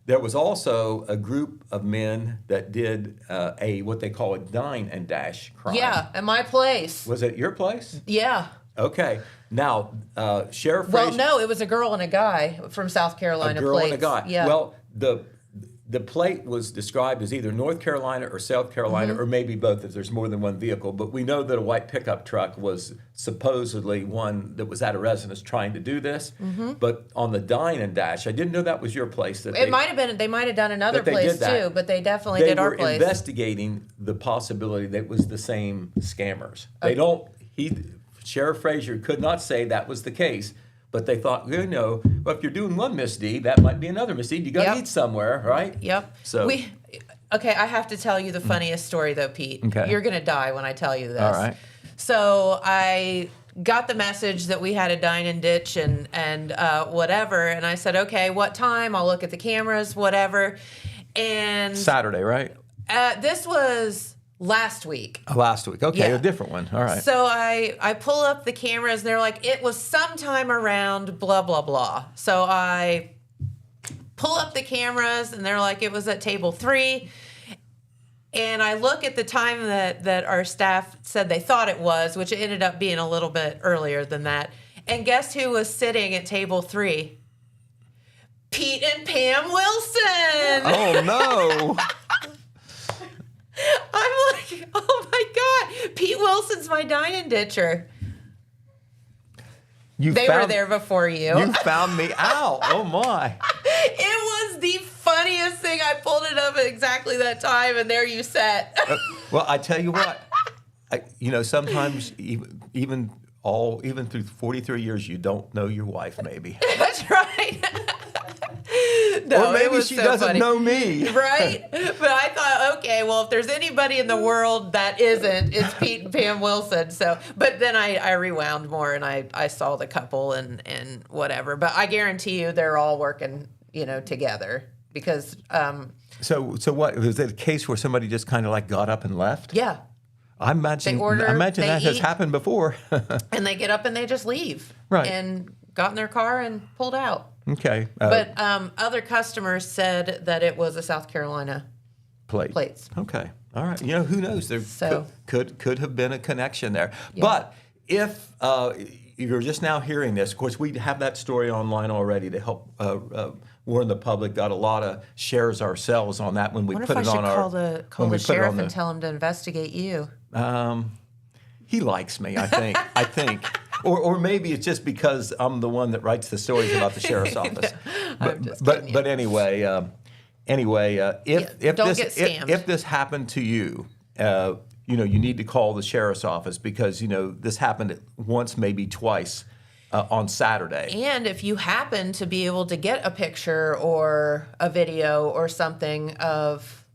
There was also a group of men that did what they call a dine and dash crime. Yeah, at my place. Was it your place? Yeah. Okay. Now, Sheriff Well, Frazier... no, it was a girl and a guy from South Carolina. A girl and a guy. Yeah. Well, the plate was described as either North Carolina or South Carolina, or maybe both if there's more than one vehicle. But we know that a white pickup truck was supposedly one that was at a residence trying to do this. But on the dine and dash, I didn't know that was your place. That It might have been. They might have done another that they place did that. too, but they definitely did our They were place. investigating the possibility that it was the same scammers. They don't. Sheriff Frazier could not say that was the case. But they thought, well, if you're doing one misdeed, that might be another misdeed. You got to Yep. eat somewhere, right? Yep. So Okay, I have to tell you the funniest story though, Pete. Okay. You're gonna die when I tell you this. All right. So I got the message that we had a dine and ditch and whatever, and I said, okay, what time? I'll look at the cameras, whatever. And Saturday, right? this was last week. Last week. Okay, Yeah. a different one. All right. So I pull up the cameras and they're like, it was sometime around blah, blah, blah. So I pull up the cameras and they're like, it was at table 3. And I look at the time that our staff said they thought it was, which ended up being a little bit earlier than that. And guess who was sitting at table 3? Pete and Pam Wilson. Oh, no. I'm like, oh my God, Pete Wilson's my dine and ditcher. They were there before you. You found me out. Oh, my. It was the funniest thing. I pulled it up at exactly that time, and there you sat. Well, I tell you what, sometimes even through 43 years, you don't know your wife, maybe. That's right. No, or maybe it was she so doesn't funny. know me. Right? But I thought, okay, well, if there's anybody in the world that isn't, it's Pete and Pam Wilson. So, but then I rewound more and I saw the couple and whatever. But I guarantee you they're all working, together because. So what? Was it a case where somebody just kind of like got up and left? Yeah. I imagine they that has eat, happened before. and they get up and they just leave. Right. And got in their car and pulled out. Okay. But other customers said that it was a South Carolina plates. Okay. All right. Who knows? There could have been a connection there. Yeah. But if you're just now hearing this, of course, we have that story online already to help warn the public. Got a lot of shares ourselves on that when we put it on our. Call the sheriff and tell him to investigate you. He likes me, I think. Or maybe it's just because I'm the one that writes the stories about the sheriff's office. But anyway, if this happened to you, you need to call the sheriff's office because this happened once, maybe twice on Saturday. And if you happen to be able to get a picture or a video or something of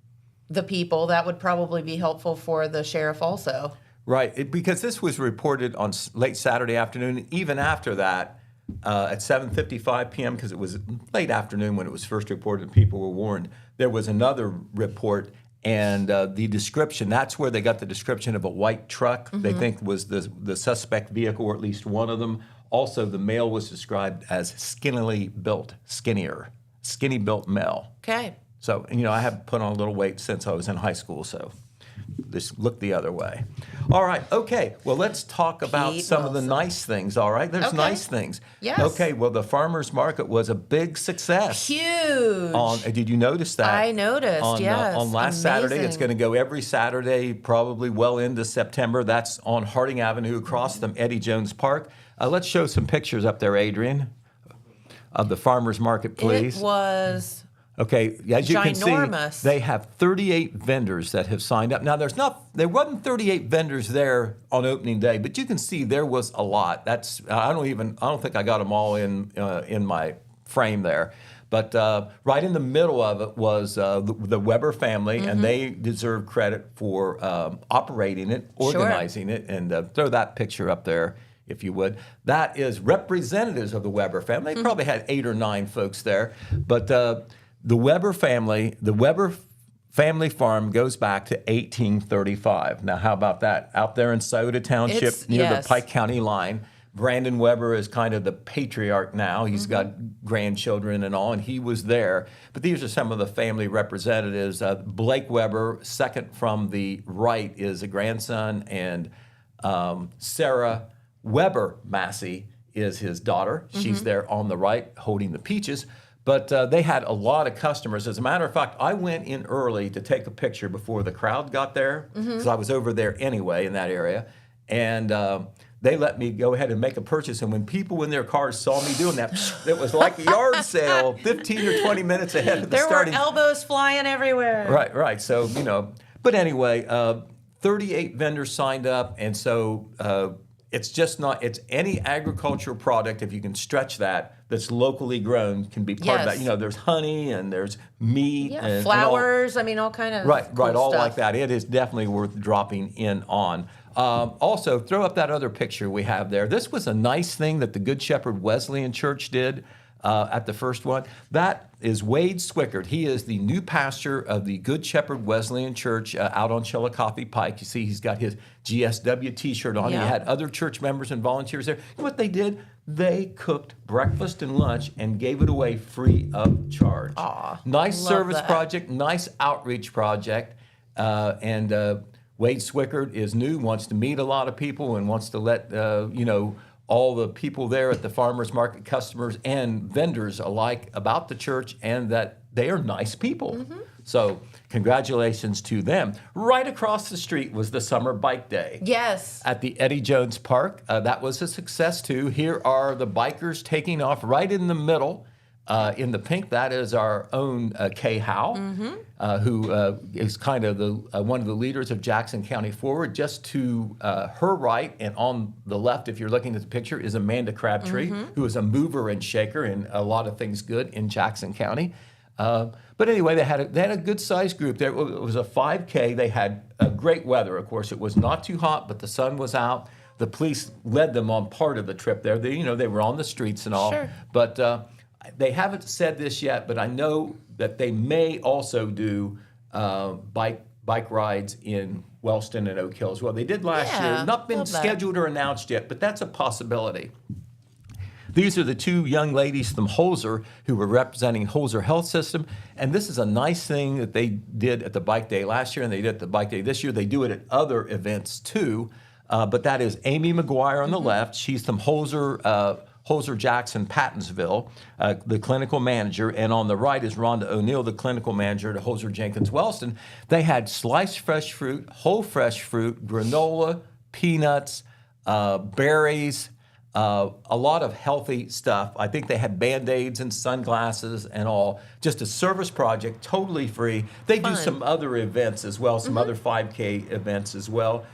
the people, that would probably be helpful for the sheriff also. Right, because this was reported on late Saturday afternoon. Even after that, at 7:55 p.m., because it was late afternoon when it was first reported and people were warned, there was another report, and the description, that's where they got the description of a white truck they think was the suspect vehicle, or at least one of them. Also, the male was described as skinny built male. Okay. So, I have put on a little weight since I was in high school, so just look the other way. All right, okay. Well, let's talk about some of the nice things, all right? There's nice things. Yes. Okay, well, the farmer's market was a big success. Huge. Did you notice that? I noticed, yes. On last Saturday. It's going to go every Saturday, probably well into September. That's on Harding Avenue across from Eddie Jones Park. Let's show some pictures up there, Adrian, of the farmer's market, please. It was okay, as you ginormous. Can see, they have 38 vendors that have signed up. Now, there wasn't 38 vendors there on opening day, but you can see there was a lot. I don't think I got them all in my frame there. But right in the middle of it was the Weber family, and they deserve credit for operating it, organizing it, and throw that picture up there, if you would. That is representatives of the Weber family. They probably had 8 or 9 folks there, but the Weber family farm goes back to 1835. Now, how about that? Out there in Sauda Township near the Pike County line. Brandon Weber is kind of the patriarch now. He's got grandchildren and all, and he was there. But these are some of the family representatives. Blake Weber, second from the right, is a grandson, and Sarah Weber Massey is his daughter. She's there on the right holding the peaches. But they had a lot of customers. As a matter of fact, I went in early to take a picture before the crowd got there, because I was over there anyway in that area. And they let me go ahead and make a purchase. And when people in their cars saw me doing that, it was like a yard sale, 15 or 20 minutes ahead of the starting. There were elbows flying everywhere. Right. So, but anyway, 38 vendors signed up. And so it's just not, it's any agricultural product, if you can stretch that's locally grown, can be part of that. There's honey and there's meat. And flowers, all kind of cool all stuff. like that. It is definitely worth dropping in on. Also, throw up that other picture we have there. This was a nice thing that the Good Shepherd Wesleyan Church did at the first one. That is Wade Swickard. He is the new pastor of the Good Shepherd Wesleyan Church out on Chillicothe Pike. You see he's got his GSW t-shirt on. Yeah. He had other church members and volunteers there. You know what they did? They cooked breakfast and lunch and gave it away free of charge. Aw, nice love service that. project, nice outreach project. And Wade Swickard is new, wants to meet a lot of people and wants to let, all the people there at the farmers market, customers and vendors alike about the church and that they are nice people. So congratulations to them. Right across the street was the Summer Bike Day. Yes. At the Eddie Jones Park. That was a success too. Here are the bikers taking off right in the middle. In the pink, that is our own Kay Howe, who is kind of one of the leaders of Jackson County Forward. Just to her right and on the left, if you're looking at the picture, is Amanda Crabtree, who is a mover and shaker in a lot of things good in Jackson County. But anyway, they had a good-sized group there. It was a 5K. They had great weather, of course. It was not too hot, but the sun was out. The police led them on part of the trip there. They were on the streets and all. Sure. But they haven't said this yet, but I know that they may also do bike rides in Wellston and Oak Hills. Well, they did last year. Not been scheduled or announced yet, but that's a possibility. These are the two young ladies from Holzer who were representing Holzer Health System. And this is a nice thing that they did at the Bike Day last year and they did at the Bike Day this year. They do it at other events too. But that is Amy McGuire on the left. She's from Holzer Jackson Pattonsville, the clinical manager. And on the right is Rhonda O'Neill, the clinical manager at Holzer Jenkins Wellston. They had sliced fresh fruit, whole fresh fruit, granola, peanuts, berries, a lot of healthy stuff. I think they had Band-Aids and sunglasses and all. Just a service project, totally free. They do some other events as well, some other 5K events as well.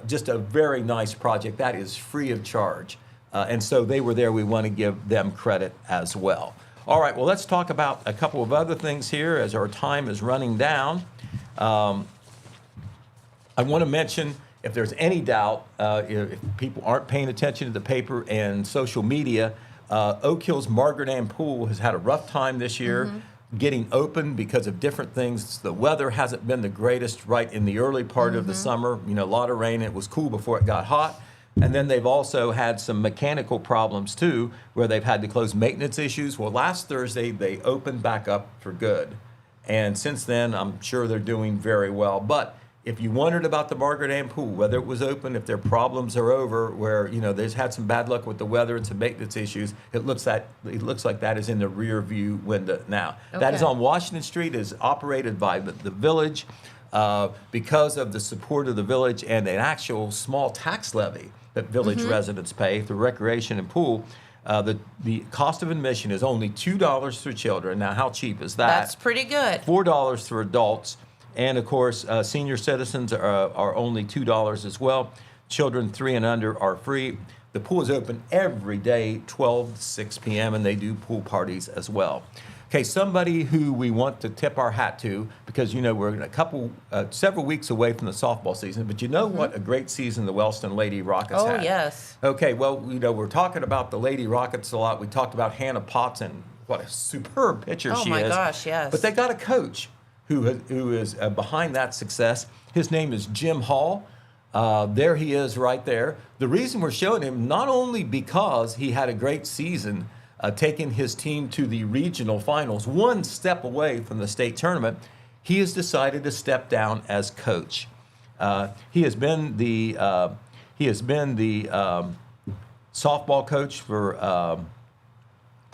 Just a very nice project. That is free of charge. And so they were there. We want to give them credit as well. All right, well, let's talk about a couple of other things here as our time is running down. I want to mention, if there's any doubt, if people aren't paying attention to the paper and social media, Oak Hills Margaret Ann Pool has had a rough time this year getting open because of different things. The weather hasn't been the greatest right in the early part of the summer. A lot of rain. It was cool before it got hot. And then they've also had some mechanical problems too, where they've had to close maintenance issues. Well, last Thursday, they opened back up for good. And since then, I'm sure they're doing very well. But if you wondered about the Margaret Ann Pool, whether it was open, if their problems are over, where, they've had some bad luck with the weather and some maintenance issues, it looks like that is in the rear view window now. Okay. That is on Washington Street, is operated by the village because of the support of the village and an actual small tax levy that village residents pay for recreation and pool. The cost of admission is only $2 for children. Now, how cheap is that? That's pretty good. $4 for adults. And, of course, senior citizens are only $2 as well. Children 3 and under are free. The pool is open every day, 12 to 6 p.m., and they do pool parties as well. Okay, somebody who we want to tip our hat to, because, we're several weeks away from the softball season, but what a great season the Wellston Lady Rockets had. Oh, yes. Okay, well, we're talking about the Lady Rockets a lot. We talked about Hannah Potts and what a superb pitcher she is. Oh, my gosh, yes. But they got a coach who is behind that success. His name is Jim Hall. There he is right there. The reason we're showing him, not only because he had a great season, taking his team to the regional finals, one step away from the state tournament, he has decided to step down as coach. He has been the softball coach for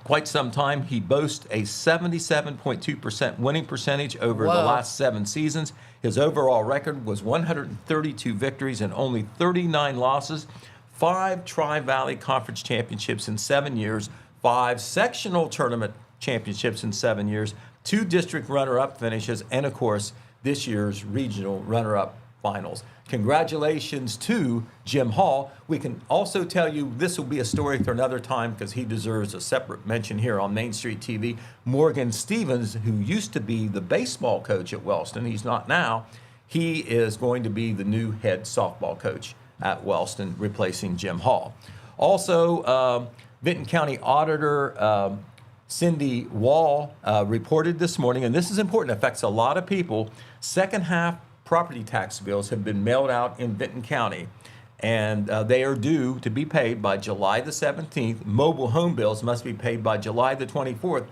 quite some time. He boasts a 77.2% winning percentage over the Whoa. last 7 seasons. His overall record was 132 victories and only 39 losses, 5 Tri-Valley Conference championships in 7 years, 5 sectional tournament championships in 7 years, 2 district runner-up finishes, and of course, this year's regional runner-up finals. Congratulations to Jim Hall. We can also tell you this will be a story for another time because he deserves a separate mention here on Main Street TV. Morgan Stevens, who used to be the baseball coach at Wellston, he's not now, he is going to be the new head softball coach at Wellston, replacing Jim Hall. Also, Vinton County Auditor Cindy Wall reported this morning, and this is important, it affects a lot of people. Second half property tax bills have been mailed out in Vinton County, and they are due to be paid by July the 17th. Mobile home bills must be paid by July the 24th.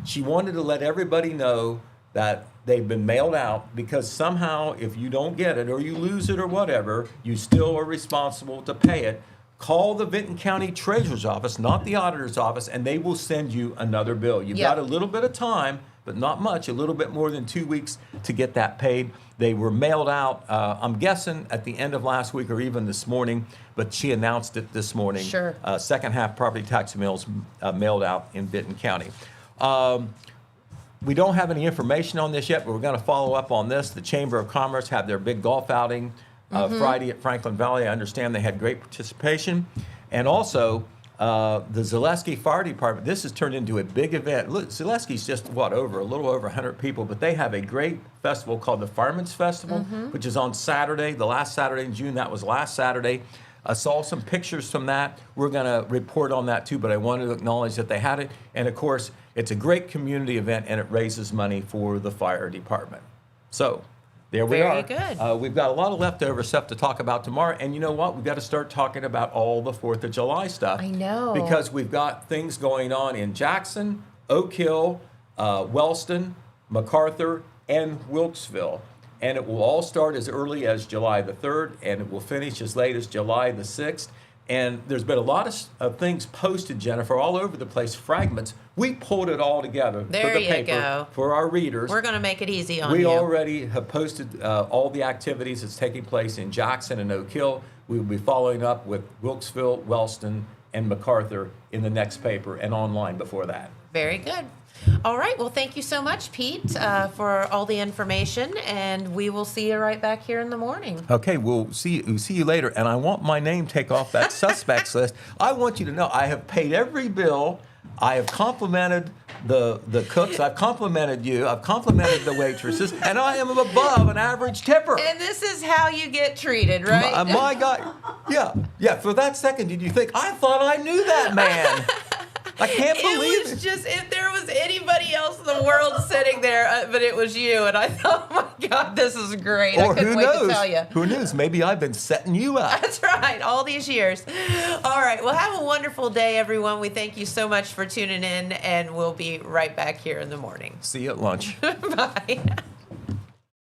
She wanted to let everybody know that they've been mailed out because somehow if you don't get it or you lose it or whatever, you still are responsible to pay it. Call the Vinton County Treasurer's Office, not the Auditor's Office, and they will send you another bill. You've got a little bit of time, but not much, a little bit more than 2 weeks to get that paid. They were mailed out, I'm guessing, at the end of last week or even this morning, but she announced it this morning. Sure. Second half property tax bills mailed out in Vinton County. We don't have any information on this yet, but we're going to follow up on this. The Chamber of Commerce had their big golf outing Friday at Franklin Valley. I understand they had great participation. And also, the Zaleski Fire Department, this has turned into a big event. Look, Zaleski's just, a little over 100 people, but they have a great festival called the Fireman's Festival, which is on Saturday, the last Saturday in June. That was last Saturday. I saw some pictures from that. We're going to report on that too, but I wanted to acknowledge that they had it. And of course, it's a great community event, and it raises money for the fire department. So there we are. Very good. We've got a lot of leftover stuff to talk about tomorrow. And you know what? We've got to start talking about all the 4th of July stuff. I know. Because we've got things going on in Jackson, Oak Hill, Wellston, MacArthur, and Wilkesville. And it will all start as early as July the 3rd, and it will finish as late as July the 6th. And there's been a lot of things posted, Jennifer, all over the place, fragments. We pulled it all together There for the you paper go. for our readers. We're going to make it easy on We you. already have posted all the activities that's taking place in Jackson and Oak Hill. We will be following up with Wilkesville, Wellston, and MacArthur in the next paper and online before that. Very good. All right. Well, thank you so much, Pete, for all the information, and we will see you right back here in the morning. Okay, we'll see you later. And I want my name take off that suspects list. I want you to know I have paid every bill. I have complimented the cooks. I've complimented you. I've complimented the waitresses, and I am above an average tipper. And this is how you get treated, right? My God, yeah. For that second, did you think I thought I knew that man? I can't believe it. Was just if there was anybody else in the world sitting there, but it was you, and I thought, oh my God, this is great. Or I couldn't wait to tell you. Who knows? Maybe I've been setting you up. That's right, all these years. All right, well, have a wonderful day, everyone. We thank you so much for tuning in, and we'll be right back here in the morning. See you at lunch. Bye.